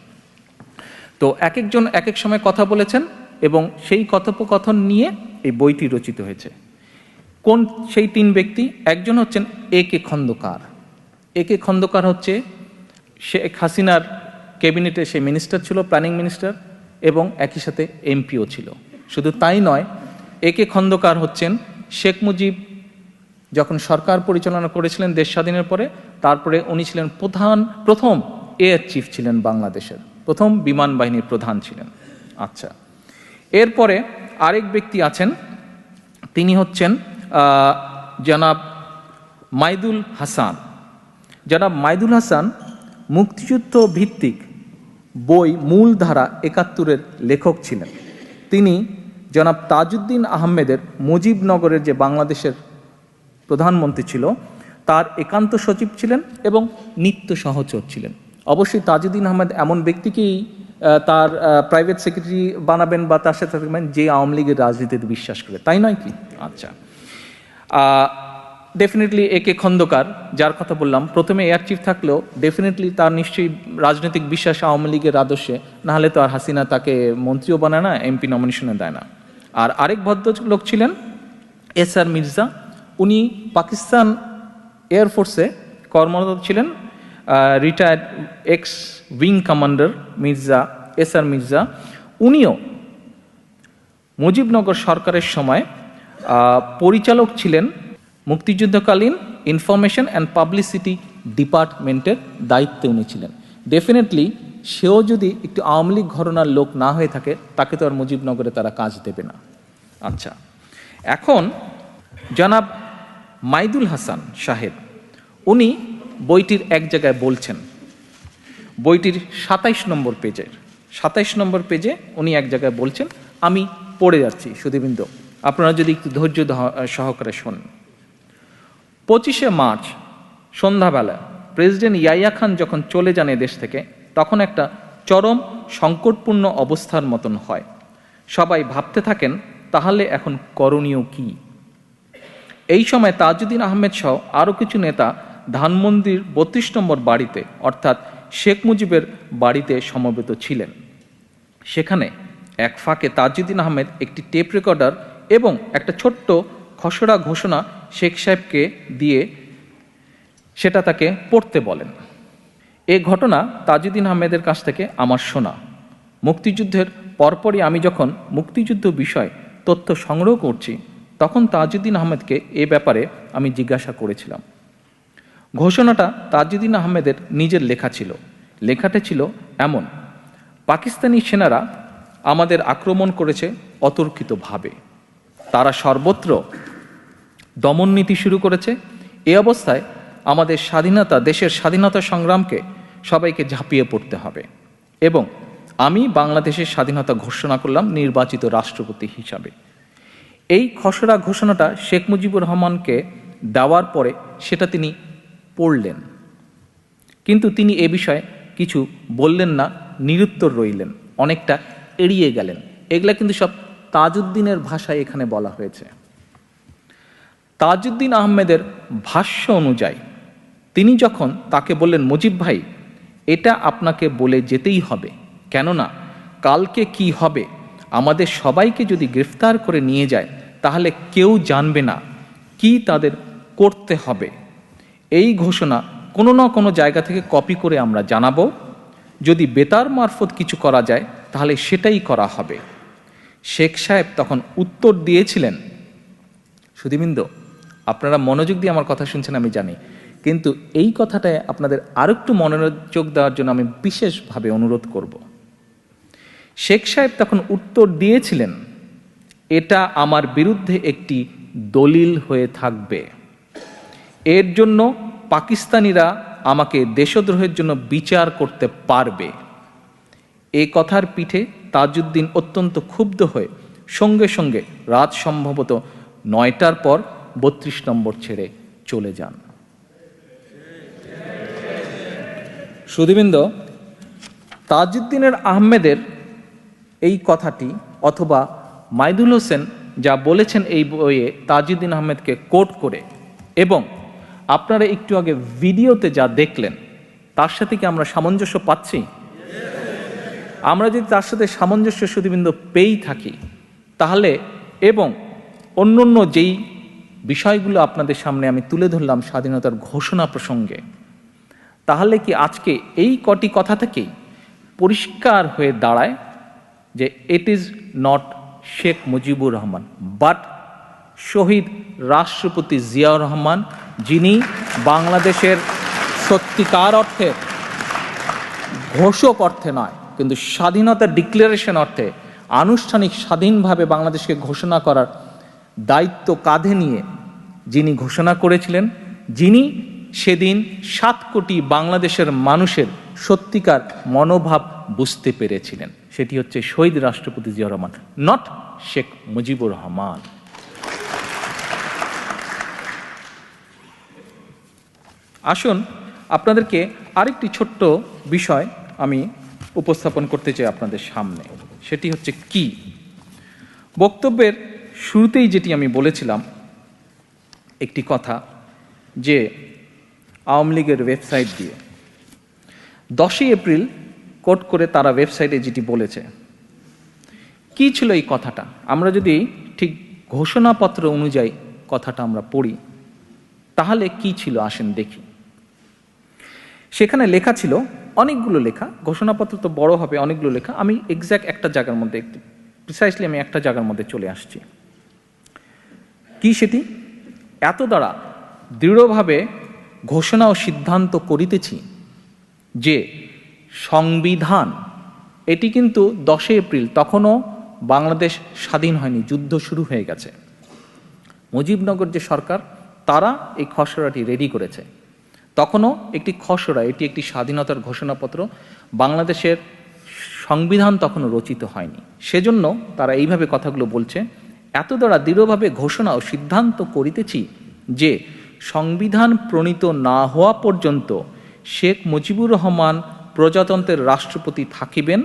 তো এক একজন এক এক সময় কথা বলেছেন এবং সেই কথোপকথন নিয়ে এই বইটি রচিত হয়েছে। কোন সেই 3 ব্যক্তি? একজন হচ্ছেন A.K. খন্দকার। A.K. খন্দকার হচ্ছে শেখ হাসিনার ক্যাবিনেটে সে মিনিস্টার ছিল, প্ল্যানিং মিনিস্টার, এবং একই সাথে এমপিও ছিল। শুধু তাই নয়, A.K. খন্দকার হচ্ছেন শেখ মুজিব যখন সরকার পরিচালনা করেছিলেন দেশ স্বাধীনের পরে, তারপরে উনি ছিলেন প্রথম এয়ার চিফ ছিলেন, বাংলাদেশের প্রথম বিমান বাহিনীর প্রধান ছিলেন। আচ্ছা, এরপরে আরেক ব্যক্তি আছেন, তিনি হচ্ছেন জনাব মাইদুল হাসান। জনাব মাইদুল হাসান মুক্তিযুদ্ধ ভিত্তিক বই মূলধারা 71-এর লেখক ছিলেন। তিনি জনাব তাজউদ্দিন আহমেদের মুজিবনগরের যে বাংলাদেশের প্রধানমন্ত্রী ছিল তার একান্ত সচিব ছিলেন এবং নিত্য সহচর ছিলেন। অবশ্যই তাজউদ্দিন আহমেদ এমন ব্যক্তিকেই তার প্রাইভেট সেক্রেটারি বানাবেন বা তার সাথে থাকবেন যে আওয়ামী লীগের রাজনীতিতে বিশ্বাস করে, তাই নয় কি? আচ্ছা, ডেফিনেটলি এ কে খন্দকার, যার কথা বললাম, প্রথমে এয়ার চিফ থাকলেও ডেফিনেটলি তার নিশ্চয়ই রাজনৈতিক বিশ্বাস আওয়ামী লীগের আদর্শে, নাহলে তো আর হাসিনা তাকে মন্ত্রীও বানায় না, এমপি নমিনেশনে দেয় না। আর আরেক ভদ্রলোক ছিলেন এসআর মির্জা, উনি পাকিস্তান এয়ারফোর্সে কর্মরত ছিলেন, retired x wing commander Mirza SR Mirza. উনিও মুজিবনগর সরকারের সময় পরিচালক ছিলেন মুক্তিযুদ্ধকালীন ইনফরমেশন অ্যান্ড পাবলিসিটি ডিপার্টমেন্টের দায়িত্বে উনি ছিলেন। ডেফিনেটলি সেও যদি একটু আওয়ামী লীগ ঘরানার লোক না হয়ে থাকে, তাকে তো আর মুজিবনগরে তারা কাজ দেবে না। আচ্ছা, এখন জনাব মাইদুল হাসান সাহেব, উনি বইটির এক জায়গায় বলছেন, বইটির 27 নম্বর পেজে উনি এক জায়গায় বলছেন, আমি পড়ে যাচ্ছি সুধীবৃন্দ, আপনারা যদি একটু ধৈর্য সহকারে শোনেন। 25শে মার্চ সন্ধ্যাবেলা প্রেসিডেন্ট ইয়াইয়া খান যখন চলে যান এদেশ থেকে, তখন একটা চরম সংকটপূর্ণ অবস্থার মতন হয়। সবাই ভাবতে থাকেন, তাহলে এখন করণীয় কি? এই সময় তাজউদ্দিন আহমেদ সহ আরও কিছু নেতা ধানমন্ডির 32 নম্বর বাড়িতে, অর্থাৎ শেখ মুজিবের বাড়িতে সমবেত ছিলেন। সেখানে এক ফাঁকে তাজউদ্দিন আহমেদ একটি টেপ রেকর্ডার এবং একটা ছোট্ট খসড়া ঘোষণা শেখ সাহেবকে দিয়ে সেটা তাকে পড়তে বলেন। এ ঘটনা তাজউদ্দিন আহমেদের কাছ থেকে আমার শোনা। মুক্তিযুদ্ধের পরপরই আমি যখন মুক্তিযুদ্ধ বিষয়ে তথ্য সংগ্রহ করছি, তখন তাজউদ্দিন আহমেদকে এ ব্যাপারে আমি জিজ্ঞাসা করেছিলাম। ঘোষণাটা তাজউদ্দিন আহমেদের নিজের লেখা ছিল। লেখাটা ছিল এমন: পাকিস্তানি সেনারা আমাদের আক্রমণ করেছে অতর্কিতভাবে, তারা সর্বত্র দমন নীতি শুরু করেছে। এ অবস্থায় আমাদের দেশের স্বাধীনতা সংগ্রামকে সবাইকে ঝাঁপিয়ে পড়তে হবে, এবং আমি বাংলাদেশের স্বাধীনতা ঘোষণা করলাম নির্বাচিত রাষ্ট্রপতি হিসাবে। এই খসড়া ঘোষণাটা শেখ মুজিবুর রহমানকে দেওয়ার পরে সেটা তিনি পড়লেন, কিন্তু তিনি এ বিষয়ে কিছু বললেন না, নিরুত্তর রইলেন, অনেকটা এড়িয়ে গেলেন। এগুলা কিন্তু সব তাজউদ্দিনের ভাষায় এখানে বলা হয়েছে। তাজউদ্দিন আহমেদের ভাষ্য অনুযায়ী তিনি যখন তাকে বললেন, মুজিব ভাই, এটা আপনাকে বলে যেতেই হবে, কেননা কালকে কি হবে, আমাদের সবাইকে যদি গ্রেফতার করে নিয়ে যায় তাহলে কেউ জানবে না কি তাদের করতে হবে। এই ঘোষণা কোনো না কোনো জায়গা থেকে কপি করে আমরা জানাবো, যদি বেতার মারফত কিছু করা যায় তাহলে সেটাই করা হবে। শেখ সাহেব তখন উত্তর দিয়েছিলেন, সুধীবৃন্দ, আপনারা মনোযোগ দিয়ে আমার কথা শুনছেন আমি জানি, কিন্তু এই কথাটায় আপনাদের আরেকটু মনোযোগ দেওয়ার জন্য আমি বিশেষভাবে অনুরোধ করব। শেখ সাহেব তখন উত্তর দিয়েছিলেন, এটা আমার বিরুদ্ধে একটি দলিল হয়ে থাকবে, এর জন্য পাকিস্তানিরা আমাকে দেশদ্রোহের জন্য বিচার করতে পারবে। এই কথার পিঠে তাজউদ্দিন অত্যন্ত ক্ষুব্ধ হয়ে সঙ্গে সঙ্গে রাত সম্ভবত 9টার পর 32 নম্বর ছেড়ে চলে যান। সুধীবৃন্দ, তাজউদ্দিনের আহমেদের এই কথাটি অথবা মাইদুল হোসেন যা বলেছেন এই বইয়ে তাজউদ্দিন আহমেদকে কোট করে, এবং আপনারা একটু আগে ভিডিওতে যা দেখলেন, তার সাথে কি আমরা সামঞ্জস্য পাচ্ছি? আমরা যদি তার সাথে সামঞ্জস্য সুধীবৃন্দ পেয়েই থাকি, তাহলে এবং অন্য যেই বিষয়গুলো আপনাদের সামনে আমি তুলে ধরলাম স্বাধীনতার ঘোষণা প্রসঙ্গে, তাহলে কি আজকে এই কটি কথা থেকেই পরিষ্কার হয়ে দাঁড়ায় যে it is not Sheikh Mujibur Rahman but শহীদ রাষ্ট্রপতি জিয়াউর রহমান, যিনি বাংলাদেশের সত্যিকার অর্থে, ঘোষক অর্থে নয় কিন্তু স্বাধীনতার ডিক্লারেশন অর্থে আনুষ্ঠানিক স্বাধীনভাবে বাংলাদেশকে ঘোষণা করার দায়িত্ব কাঁধে নিয়ে যিনি ঘোষণা করেছিলেন, যিনি সেদিন 7 কোটি বাংলাদেশের মানুষের সত্যিকার মনোভাব বুঝতে পেরেছিলেন, সেটি হচ্ছে শহীদ রাষ্ট্রপতি জিয়াউর রহমান, নট শেখ মুজিবুর রহমান। আসুন আপনাদেরকে আরেকটি ছোট্ট বিষয় আমি উপস্থাপন করতে চাই আপনাদের সামনে। সেটি হচ্ছে কি, বক্তব্যের শুরুতেই যেটি আমি বলেছিলাম একটি কথা, যে আওয়ামী লীগের ওয়েবসাইট দিয়ে 10ই এপ্রিল কোট করে তারা ওয়েবসাইটে যেটি বলেছে, কি ছিল এই কথাটা? আমরা যদি ঠিক ঘোষণাপত্র অনুযায়ী কথাটা আমরা পড়ি তাহলে কি ছিল আসেন দেখি। সেখানে লেখা ছিল অনেকগুলো লেখা, ঘোষণাপত্র তো বড় হবে, অনেকগুলো লেখা। আমি এক্স্যাক্ট একটা জায়গার মধ্যে, একটু প্রিসাইসলি আমি একটা জায়গার মধ্যে চলে আসছি। কি সেটি? এত দ্বারা দৃঢ়ভাবে ঘোষণা ও সিদ্ধান্ত করিতেছি যে সংবিধান, এটি কিন্তু 10 এপ্রিল, তখনও বাংলাদেশ স্বাধীন হয়নি, যুদ্ধ শুরু হয়ে গেছে। মুজিবনগর যে সরকার, তারা এই খসড়াটি রেডি করেছে। তখনও একটি খসড়া, এটি একটি স্বাধীনতার ঘোষণাপত্র, বাংলাদেশের সংবিধান তখনও রচিত হয়নি। সেজন্য তারা এইভাবে কথাগুলো বলছে, এত দ্বারা দৃঢ়ভাবে ঘোষণা ও সিদ্ধান্ত করিতেছি যে সংবিধান প্রণীত না হওয়া পর্যন্ত শেখ মুজিবুর রহমান প্রজাতন্ত্রের রাষ্ট্রপতি থাকিবেন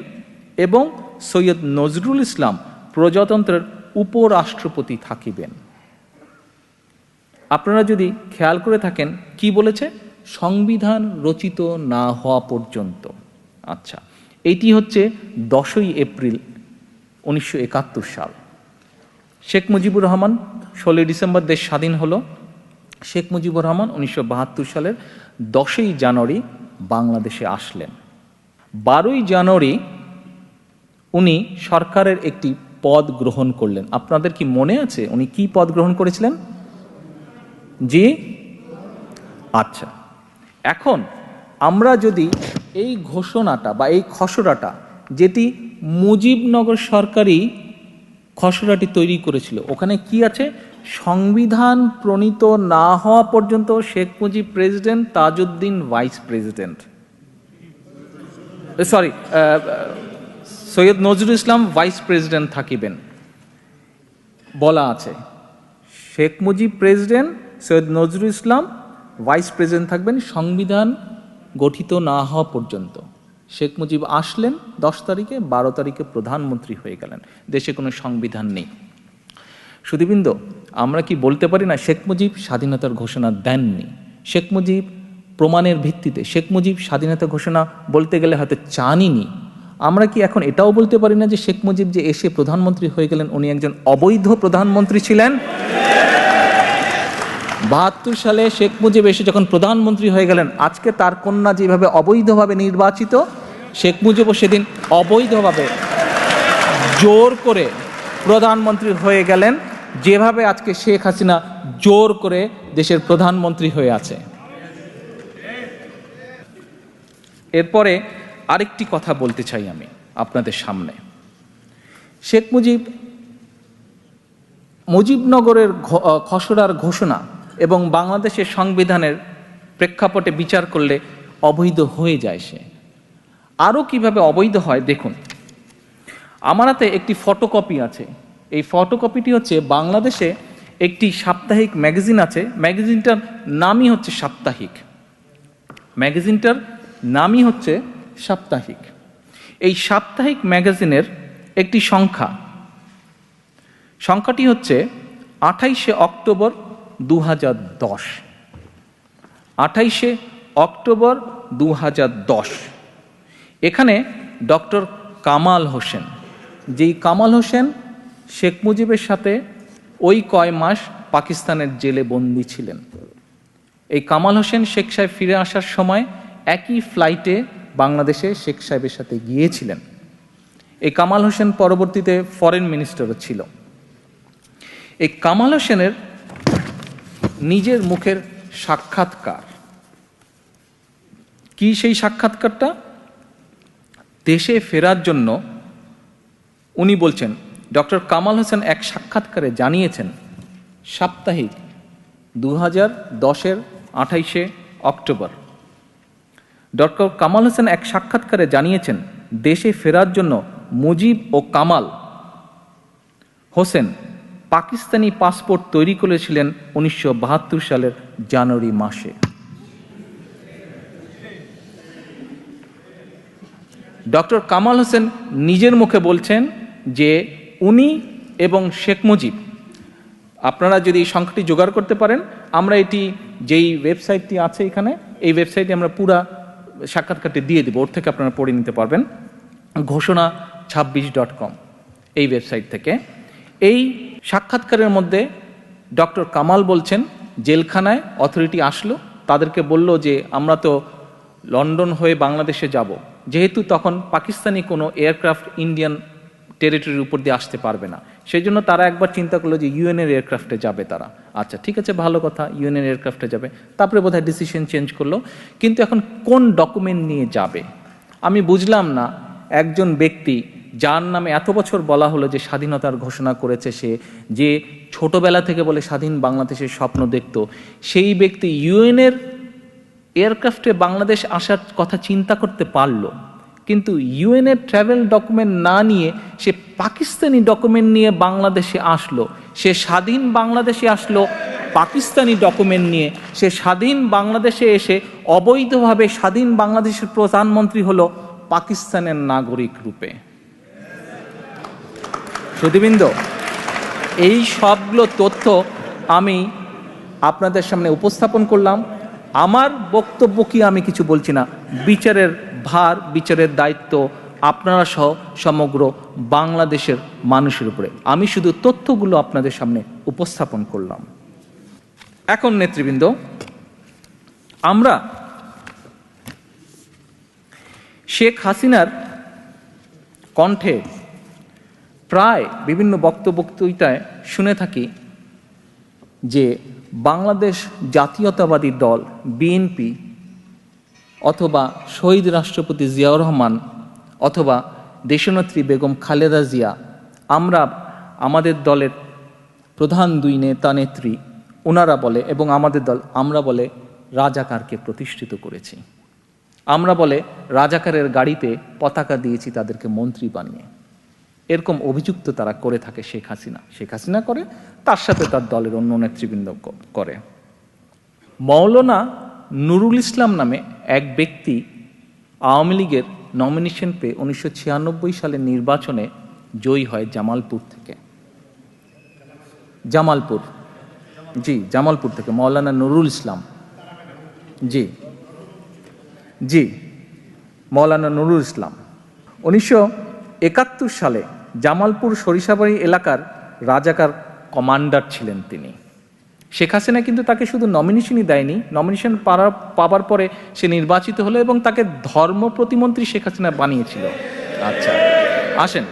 এবং সৈয়দ নজরুল ইসলাম প্রজাতন্ত্রের উপরাষ্ট্রপতি থাকিবেন। আপনারা যদি খেয়াল করে থাকেন, কি বলেছে? সংবিধান রচিত না হওয়া পর্যন্ত। আচ্ছা, এটি হচ্ছে 10ই এপ্রিল 1971 সাল। শেখ মুজিবুর রহমান 16 ডিসেম্বর দেশ স্বাধীন হলো। শেখ মুজিবুর রহমান 1972 সালের 10ই জানুয়ারি বাংলাদেশে আসলেন। 12ই জানুয়ারি উনি সরকারের একটি পদ গ্রহণ করলেন। আপনাদের কি মনে আছে উনি কি পদ গ্রহণ করেছিলেন? জি, আচ্ছা। এখন আমরা যদি এই ঘোষণাটা বা এই খসড়াটা, যেটি মুজিবনগর সরকারই খসড়াটি তৈরি করেছিল, ওখানে কি আছে? সংবিধান প্রণীত না হওয়া পর্যন্ত Sheikh Mujib president, Tajuddin vice president, sorry Syed Nazrul Islam vice president থাকিবেন বলা আছে। Sheikh Mujib president, Syed Nazrul Islam vice president থাকবেন সংবিধান গঠিত না হওয়া পর্যন্ত। শেখ মুজিব আসলেন 10 তারিখে, 12 তারিখে প্রধানমন্ত্রী হয়ে গেলেন। দেশে কোনো সংবিধান নেই। সুধীবৃন্দ, আমরা কি বলতে পারি না শেখ মুজিব স্বাধীনতার ঘোষণা দেননি? শেখ মুজিব প্রমাণের ভিত্তিতে, শেখ মুজিব স্বাধীনতা ঘোষণা বলতে গেলে হয়তো চানইনি। আমরা কি এখন এটাও বলতে পারি না যে শেখ মুজিব যে এসে প্রধানমন্ত্রী হয়ে গেলেন, উনি একজন অবৈধ প্রধানমন্ত্রী ছিলেন? 72 সালে শেখ মুজিব এসে যখন প্রধানমন্ত্রী হয়ে গেলেন, আজকে তার কন্যা যেভাবে অবৈধভাবে নির্বাচিত, শেখ মুজিবও সেদিন অবৈধভাবে জোর করে প্রধানমন্ত্রী হয়ে গেলেন, যেভাবে আজকে শেখ হাসিনা জোর করে দেশের প্রধানমন্ত্রী হয়ে আছে। এরপরে আরেকটি কথা বলতে চাই আমি আপনাদের সামনে। শেখ মুজিব মুজিবনগরের খসড়ার ঘোষণা এবং বাংলাদেশের সংবিধানের প্রেক্ষাপটে বিচার করলে অবৈধ হয়ে যায় সে। আরও কিভাবে অবৈধ হয় দেখুন। আমার হাতে একটি ফটোকপি আছে। এই ফটোকপিটি হচ্ছে বাংলাদেশে একটি সাপ্তাহিক ম্যাগাজিন আছে, ম্যাগাজিনটার নামই হচ্ছে সাপ্তাহিক। ম্যাগাজিনটার নামই হচ্ছে সাপ্তাহিক। এই সাপ্তাহিক ম্যাগাজিনের একটি সংখ্যাটি হচ্ছে 28শে অক্টোবর 2010। 28শে অক্টোবর 2010। এখানে ডক্টর কামাল হোসেন, যেই কামাল হোসেন শেখ মুজিবের সাথে ওই কয় মাস পাকিস্তানের জেলে বন্দী ছিলেন। এই কামাল হোসেন শেখ সাহেব ফিরে আসার সময় একই ফ্লাইটে বাংলাদেশে শেখ সাহেবের সাথে গিয়েছিলেন। এই কামাল হোসেন পরবর্তীতে ফরেন মিনিস্টারও ছিল। এই কামাল হোসেনের নিজের মুখের সাক্ষাৎকার। কি সেই সাক্ষাৎকারটা? দেশে ফেরার জন্য উনি বলছেন, ডক্টর কামাল হোসেন এক সাক্ষাৎকারে জানিয়েছেন, সাপ্তাহিক 2010-এর 28শে অক্টোবর, ডক্টর কামাল হোসেন এক সাক্ষাৎকারে জানিয়েছেন, দেশে ফেরার জন্য মুজিব ও কামাল হোসেন পাকিস্তানি পাসপোর্ট তৈরি করেছিলেন 1972 সালের জানুয়ারি মাসে। ডক্টর কামাল হোসেন নিজের মুখে বলছেন যে উনি এবং শেখ মুজিব, আপনারা যদি এই সংখ্যাটি জোগাড় করতে পারেন, আমরা এটি যেই ওয়েবসাইটটি আছে এখানে, এই ওয়েবসাইটে আমরা পুরা সাক্ষাৎকারটি দিয়ে দেবো, ওর থেকে আপনারা পড়ে নিতে পারবেন, ঘোষণা26.com এই ওয়েবসাইট থেকে। এই সাক্ষাৎকারের মধ্যে ডক্টর কামাল বলছেন, জেলখানায় অথরিটি আসলো, তাদেরকে বলল যে আমরা তো লন্ডন হয়ে বাংলাদেশে যাব, যেহেতু তখন পাকিস্তানি কোনো এয়ারক্রাফট ইন্ডিয়ান টেরিটরির উপর দিয়ে আসতে পারবে না, সেই জন্য তারা একবার চিন্তা করলো যে ইউএনের এয়ারক্রাফটে যাবে তারা। আচ্ছা ঠিক আছে, ভালো কথা, ইউএনের এয়ারক্রাফটে যাবে। তারপরে বোধহয় ডিসিশন চেঞ্জ করলো, কিন্তু এখন কোন ডকুমেন্ট নিয়ে যাবে আমি বুঝলাম না। একজন ব্যক্তি যার নামে এত বছর বলা হলো যে স্বাধীনতার ঘোষণা করেছে, সে যে ছোটবেলা থেকে বলে স্বাধীন বাংলাদেশের স্বপ্ন দেখত, সেই ব্যক্তি ইউএনের এয়ারক্রাফটে বাংলাদেশ আসার কথা চিন্তা করতে পারলো, কিন্তু ইউএনের ট্রাভেল ডকুমেন্ট না নিয়ে সে পাকিস্তানি ডকুমেন্ট নিয়ে বাংলাদেশে আসলো। সে স্বাধীন বাংলাদেশে আসলো পাকিস্তানি ডকুমেন্ট নিয়ে, সে স্বাধীন বাংলাদেশে এসে অবৈধভাবে স্বাধীন বাংলাদেশের প্রধানমন্ত্রী হলো পাকিস্তানের নাগরিক রূপে। শ্রুতিবৃন্দ, এই সবগুলো তথ্য আমি আপনাদের সামনে উপস্থাপন করলাম। আমার বক্তব্য কি আমি কিছু বলছি না, বিচারের ভার, বিচারের দায়িত্ব আপনারা সহ সমগ্র বাংলাদেশের মানুষের উপরে। আমি শুধু তথ্যগুলো আপনাদের সামনে উপস্থাপন করলাম। এখন নেতৃবৃন্দ, আমরা শেখ হাসিনার কণ্ঠে প্রায় বিভিন্ন বক্তব্যটায় শুনে থাকি যে বাংলাদেশ জাতীয়তাবাদী দল বিএনপি অথবা শহীদ রাষ্ট্রপতি জিয়াউর রহমান অথবা দেশনেত্রী বেগম খালেদা জিয়া, আমরা আমাদের দলের প্রধান দুই নেতা নেত্রী ওনারা বলে, এবং আমাদের দল আমরা বলে রাজাকারকে প্রতিষ্ঠিত করেছি, আমরা বলে রাজাকারের গাড়িতে পতাকা দিয়েছি তাদেরকে মন্ত্রী বানিয়ে। এরকম অভিযুক্ত তারা করে থাকে শেখ হাসিনা করে, তার সাথে তার দলের অন্য নেতৃবৃন্দ করে। মৌলানা নুরুল ইসলাম নামে এক ব্যক্তি আওয়ামী লীগের নমিনেশন পেয়ে 1996 সালের নির্বাচনে জয়ী হয় জামালপুর থেকে। জামালপুর থেকে মৌলানা নুরুল ইসলাম, মৌলানা নুরুল ইসলাম 1971 সালে জামালপুর সরিষাবাড়ি এলাকার রাজাকার কমান্ডার ছিলেন তিনি। শেখ হাসিনা কিন্তু তাকে শুধু নমিনেশনই দেয়নি, নমিনেশন পাবার পরে সে নির্বাচিত হলো এবং তাকে ধর্ম প্রতিমন্ত্রী শেখ হাসিনা বানিয়েছিল। আচ্ছা আসেন,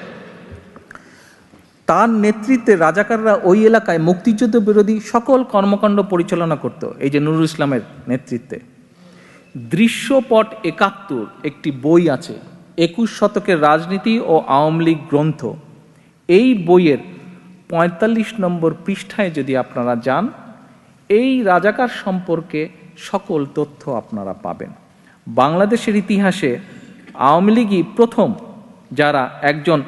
তার নেতৃত্বে রাজাকাররা ওই এলাকায় মুক্তিযুদ্ধ বিরোধী সকল কর্মকাণ্ড পরিচালনা করত। এই যে নুরুল ইসলামের নেতৃত্বে দৃশ্যপট 71 একটি বই আছে, 21 শতকের রাজনীতি ও আওয়ামী লীগ গ্রন্থ। এই বইয়ের 45 নম্বর পৃষ্ঠায় যদি আপনারা যান, এই রাজাকার সম্পর্কে সকল তথ্য আপনারা পাবেন। বাংলাদেশের ইতিহাসে আওয়ামী লীগই প্রথম যারা একজন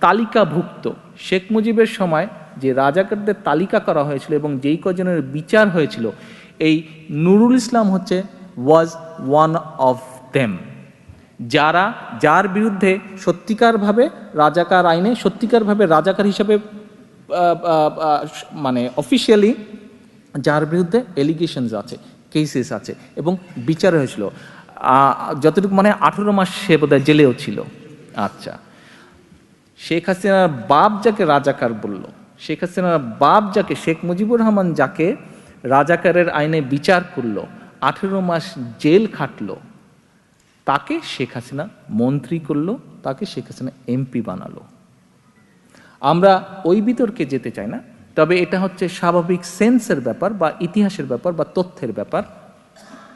তালিকাভুক্ত, শেখ মুজিবের সময় যে রাজাকারদের তালিকা করা হয়েছিল এবং যেই কজনের বিচার হয়েছিল, এই Nurul Islam was one of them, যার বিরুদ্ধে সত্যিকারভাবে রাজাকার আইনে সত্যিকারভাবে রাজাকার হিসাবে মানে অফিসিয়ালি যার বিরুদ্ধে এলিগেশনস আছে, কেসেস আছে এবং বিচার হয়েছিল। যতটুকু মানে 18 মাস সে বোধহয় জেলেও ছিল। আচ্ছা, শেখ হাসিনার বাপ যাকে রাজাকার বলল, শেখ হাসিনার বাপ যাকে শেখ মুজিবুর রহমান যাকে রাজাকারের আইনে বিচার করলো, 18 মাস জেল খাটলো, তাকে শেখ হাসিনা মন্ত্রী করলো, তাকে শেখ হাসিনা এমপি বানালো। আমরা ওই বিতর্কে যেতে চাই না, তবে এটা স্বাভাবিক সেন্সের ব্যাপার বা ইতিহাসের ব্যাপার বা তথ্যের ব্যাপার।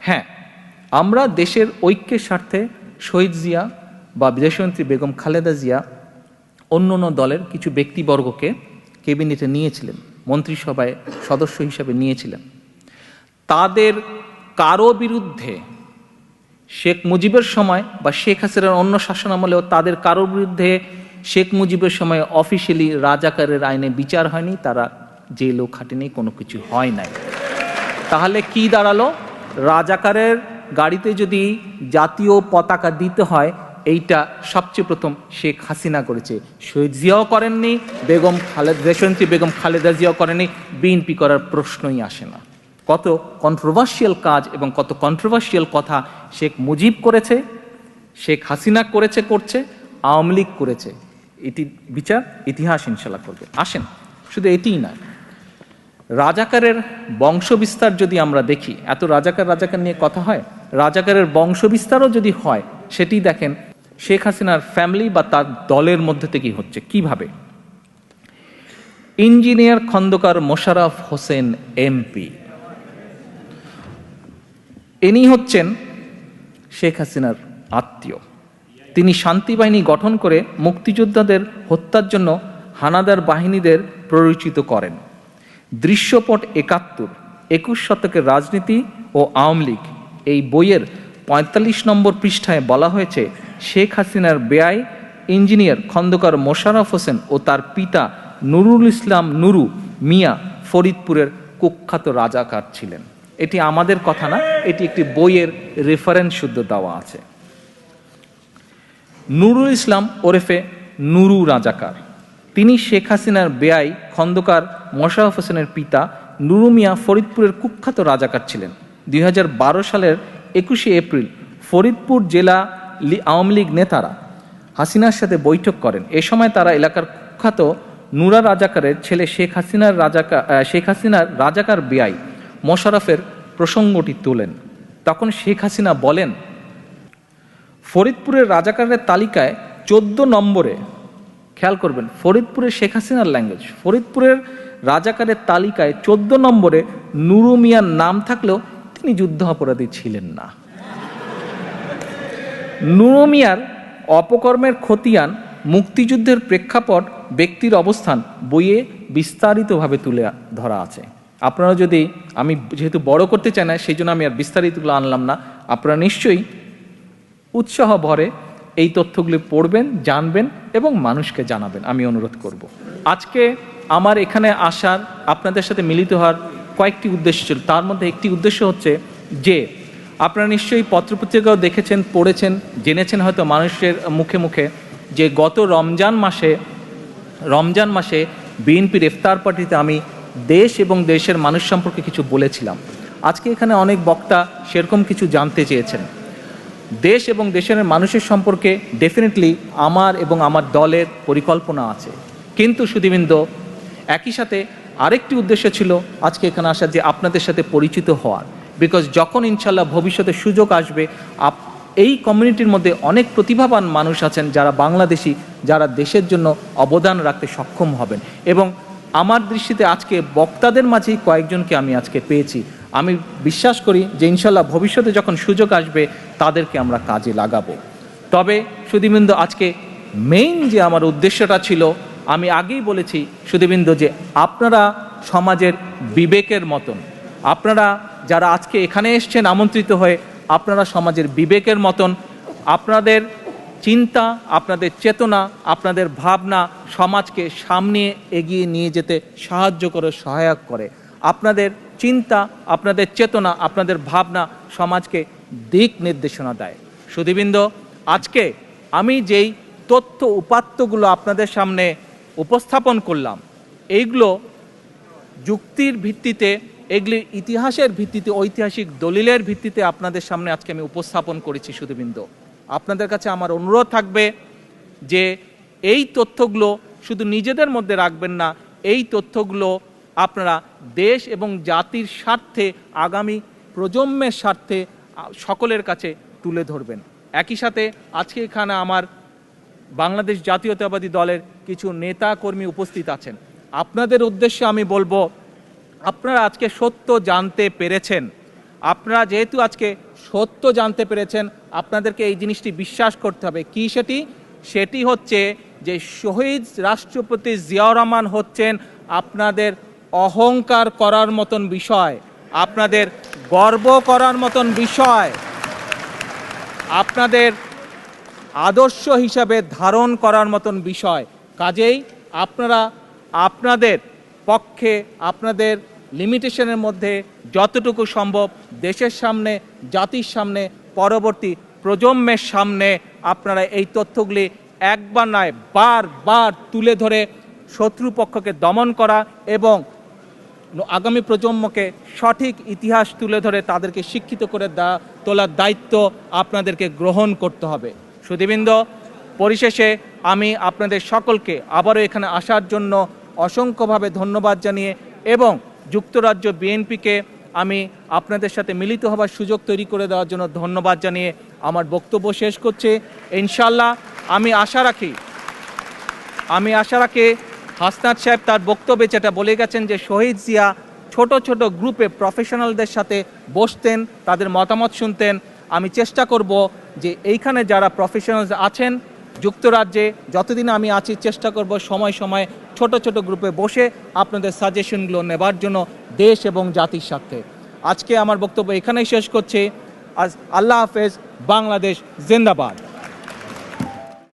হ্যাঁ, আমরা দেশের ঐক্যের স্বার্থে শহীদ জিয়া বা দেশনেত্রী বেগম খালেদা জিয়া অন্য দলের কিছু ব্যক্তিবর্গকে ক্যাবিনেটে নিয়েছিলেন, মন্ত্রিসভায় সদস্য হিসাবে নিয়েছিলেন। তাদের কারো বিরুদ্ধে শেখ মুজিবের সময় বা শেখ হাসিনার অন্য শাসনামলেও তাদের কারোর বিরুদ্ধে শেখ মুজিবের সময় অফিসিয়ালি রাজাকারের আইনে বিচার হয়নি, তারা জেলও খাটেনি, কোনো কিছু হয় নাই। তাহলে কি দাঁড়ালো? রাজাকারের গাড়িতে যদি জাতীয় পতাকা দিতে হয়, এইটা সবচেয়ে প্রথম শেখ হাসিনা করেছে, শহীদ জিয়াও করেননি, দেশনেত্রী বেগম খালেদা জিয়াও করেননি, বিএনপি করার প্রশ্নই আসে না। কত কন্ট্রোভার্সিয়াল কাজ এবং কত কন্ট্রোভার্সিয়াল কথা শেখ মুজিব করেছে, শেখ হাসিনা করছে, আওয়ামী লীগ করেছে। এটি বিচার ইতিহাস ইনশাল্লাহ করবে। আসেন, শুধু এটিই নয়, রাজাকারের বংশবিস্তার যদি আমরা দেখি, এত রাজাকার নিয়ে কথা হয়, রাজাকারের বংশবিস্তারও যদি হয়, সেটি দেখেন শেখ হাসিনার ফ্যামিলি বা তার দলের মধ্যে থেকেই হচ্ছে। কিভাবে? ইঞ্জিনিয়ার খন্দকার মোশাররফ হোসেন এমপি, ইনি হচ্ছেন শেখ হাসিনার আত্মীয়। তিনি শান্তি বাহিনী গঠন করে মুক্তিযোদ্ধাদের হত্যার জন্য হানাদার বাহিনীদের প্ররোচিত করেন। দৃশ্যপট ৭১, ২১ শতকের রাজনীতি ও আওয়ামী লীগ, এই বইয়ের ৪৫ নম্বর পৃষ্ঠায় বলা হয়েছে শেখ হাসিনার বেয়াই ইঞ্জিনিয়ার খন্দকার মোশাররফ হোসেন ও তার পিতা নুরুল ইসলাম নুরু মিয়া ফরিদপুরের কুখ্যাত রাজাকার ছিলেন। এটি আমাদের কথা না, এটি একটি বইয়ের রেফারেন্স শুদ্ধ দেওয়া আছে। নুরুল ইসলাম ওরফে নুরু রাজাকার, তিনি শেখ হাসিনার বেয়াই খন্দকার মোশাররফ হোসেনের পিতা নুরু মিয়া ফরিদপুরের কুখ্যাত রাজাকার ছিলেন। ২০১২ সালের ২১শে এপ্রিল ফরিদপুর জেলা আওয়ামী লীগ নেতারা হাসিনার সাথে বৈঠক করেন। এ সময় তারা এলাকার কুখ্যাত নুরা রাজাকারের ছেলে শেখ হাসিনার রাজাকার বেয়াই মোশাররফের প্রসঙ্গটি তোলেন। তখন শেখ হাসিনা বলেন, ফরিদপুরের রাজাকারের তালিকায় ১৪ নম্বরে, খেয়াল করবেন ফরিদপুরের শেখ হাসিনার ল্যাঙ্গুয়েজ, ফরিদপুরের রাজাকারের তালিকায় ১৪ নম্বরে নুরু মিয়ার নাম থাকলেও তিনি যুদ্ধ অপরাধী ছিলেন না। নুরু মিয়ার অপকর্মের খতিয়ান, মুক্তিযুদ্ধের প্রেক্ষাপট, ব্যক্তির অবস্থান বইয়ে বিস্তারিতভাবে তুলে ধরা আছে। আপনারা যদি, আমি যেহেতু বড় করতে চাই না সেই জন্য আমি আর বিস্তারিতগুলো আনলাম না, আপনারা নিশ্চয়ই উৎসাহ ভরে এই তথ্যগুলি পড়বেন, জানবেন এবং মানুষকে জানাবেন, আমি অনুরোধ করব। আজকে আমার এখানে আসার, আপনাদের সাথে মিলিত হওয়ার কয়েকটি উদ্দেশ্য ছিল। তার মধ্যে একটি উদ্দেশ্য হচ্ছে যে আপনারা নিশ্চয়ই পত্রপত্রিকাও দেখেছেন, পড়েছেন, জেনেছেন হয়তো মানুষের মুখে মুখে যে গত রমজান মাসে বিএনপির ইফতার পার্টিতে আমি দেশ এবং দেশের মানুষ সম্পর্কে কিছু বলেছিলাম। আজকে এখানে অনেক বক্তা সেরকম কিছু জানতে চেয়েছেন। দেশ এবং দেশের মানুষের সম্পর্কে ডেফিনেটলি আমার এবং আমার দলের পরিকল্পনা আছে, কিন্তু শুধুবৃন্দ একই সাথে আরেকটি উদ্দেশ্য ছিল আজকে এখানে আসার, যে আপনাদের সাথে পরিচিত হওয়ার। বিকজ যখন ইনশাল্লাহ ভবিষ্যতে সুযোগ আসবে, এই কমিউনিটির মধ্যে অনেক প্রতিভাবান মানুষ আছেন যারা বাংলাদেশি, যারা দেশের জন্য অবদান রাখতে সক্ষম হবেন। এবং আমার দৃষ্টিতে আজকে বক্তাদের মাঝেই কয়েকজনকে আমি আজকে পেয়েছি। আমি বিশ্বাস করি যে ইনশাল্লাহ ভবিষ্যতে যখন সুযোগ আসবে তাদেরকে আমরা কাজে লাগাবো। তবে সুধীবৃন্দ, আজকে মেইন যে আমার উদ্দেশ্যটা ছিল, আমি আগেই বলেছি সুধীবৃন্দ, যে আপনারা সমাজের বিবেকের মতন, আপনারা যারা আজকে এখানে এসছেন আমন্ত্রিত হয়ে, আপনারা সমাজের বিবেকের মতন, আপনাদের চিন্তা, আপনাদের চেতনা, আপনাদের ভাবনা সমাজকে সামনে এগিয়ে নিয়ে যেতে সাহায্য করে, সহায়ক করে। আপনাদের চিন্তা, আপনাদের চেতনা, আপনাদের ভাবনা সমাজকে দিক নির্দেশনা দেয়। সুধীবৃন্দ, আজকে আমি যেই তথ্য উপাত্তগুলো আপনাদের সামনে উপস্থাপন করলাম, এইগুলো যুক্তির ভিত্তিতে, এগুলি ইতিহাসের ভিত্তিতে, ঐতিহাসিক দলিলের ভিত্তিতে আপনাদের সামনে আজকে আমি উপস্থাপন করেছি। সুধীবৃন্দ, আপনাদের কাছে আমার অনুরোধ থাকবে যে এই তথ্যগুলো শুধু নিজেদের মধ্যে রাখবেন না, এই তথ্যগুলো আপনারা দেশ এবং জাতির স্বার্থে, আগামী প্রজন্মের স্বার্থে সকলের কাছে তুলে ধরবেন। একই সাথে আজকে এখানে আমার বাংলাদেশ জাতীয়তাবাদী দলের কিছু নেতা কর্মী উপস্থিত আছেন। আপনাদের উদ্দেশ্যে আমি বলবো, আপনারা আজকে সত্য জানতে পেরেছেন। আপনারা যেহেতু আজকে সত্য জানতে পেরেছেন, আপনাদেরকে এই জিনিসটি বিশ্বাস করতে হবে। কি সেটি হচ্ছে যে শহীদ রাষ্ট্রপতি জিয়াউর রহমান হচ্ছেন আপনাদের অহংকার করার মতন বিষয়, আপনাদের গর্ব করার মতন বিষয়, আপনাদের আদর্শ হিসাবে ধারণ করার মতন বিষয়। কাজেই আপনারা আপনাদের পক্ষে, আপনাদের লিমিটেশনের মধ্যে যতটুকু সম্ভব দেশের সামনে, জাতির সামনে, পরবর্তী প্রজন্মের সামনে আপনারা এই তথ্যগুলি একবার নয় বারবার তুলে ধরে শত্রুপক্ষকে দমন করা এবং আগামী প্রজন্মকে সঠিক ইতিহাস তুলে ধরে তাদেরকে শিক্ষিত করে তোলার দায়িত্ব আপনাদেরকে গ্রহণ করতে হবে। সুধীবৃন্দ, পরিশেষে আমি আপনাদের সকলকে আবারও এখানে আসার জন্য অসংখ্যভাবে ধন্যবাদ জানিয়ে এবং যুক্তরাজ্য বিএনপিকে আমি আপনাদের সাথে মিলিত হবার সুযোগ তৈরি করে দেওয়ার জন্য ধন্যবাদ জানিয়ে আমার বক্তব্য শেষ করছি। ইনশাল্লাহ আমি আশা রাখি হাসনাত সাহেব তার বক্তব্যে যেটা বলে গেছেন যে শহীদ জিয়া ছোট ছোট গ্রুপে প্রফেশনালদের সাথে বসতেন, তাদের মতামত শুনতেন। আমি চেষ্টা করব যে এইখানে যারা প্রফেশনালস আছেন যুক্তরাজ্যে, যতদিন আমি আছি চেষ্টা করব সময় সময় ছোট ছোট গ্রুপে বসে আপনাদের সাজেশনগুলো নেবার জন্য দেশ এবং জাতির স্বার্থে। আজকে আমার বক্তব্য এখানেই শেষ করছি। আল্লাহ হাফেজ। বাংলাদেশ জিন্দাবাদ।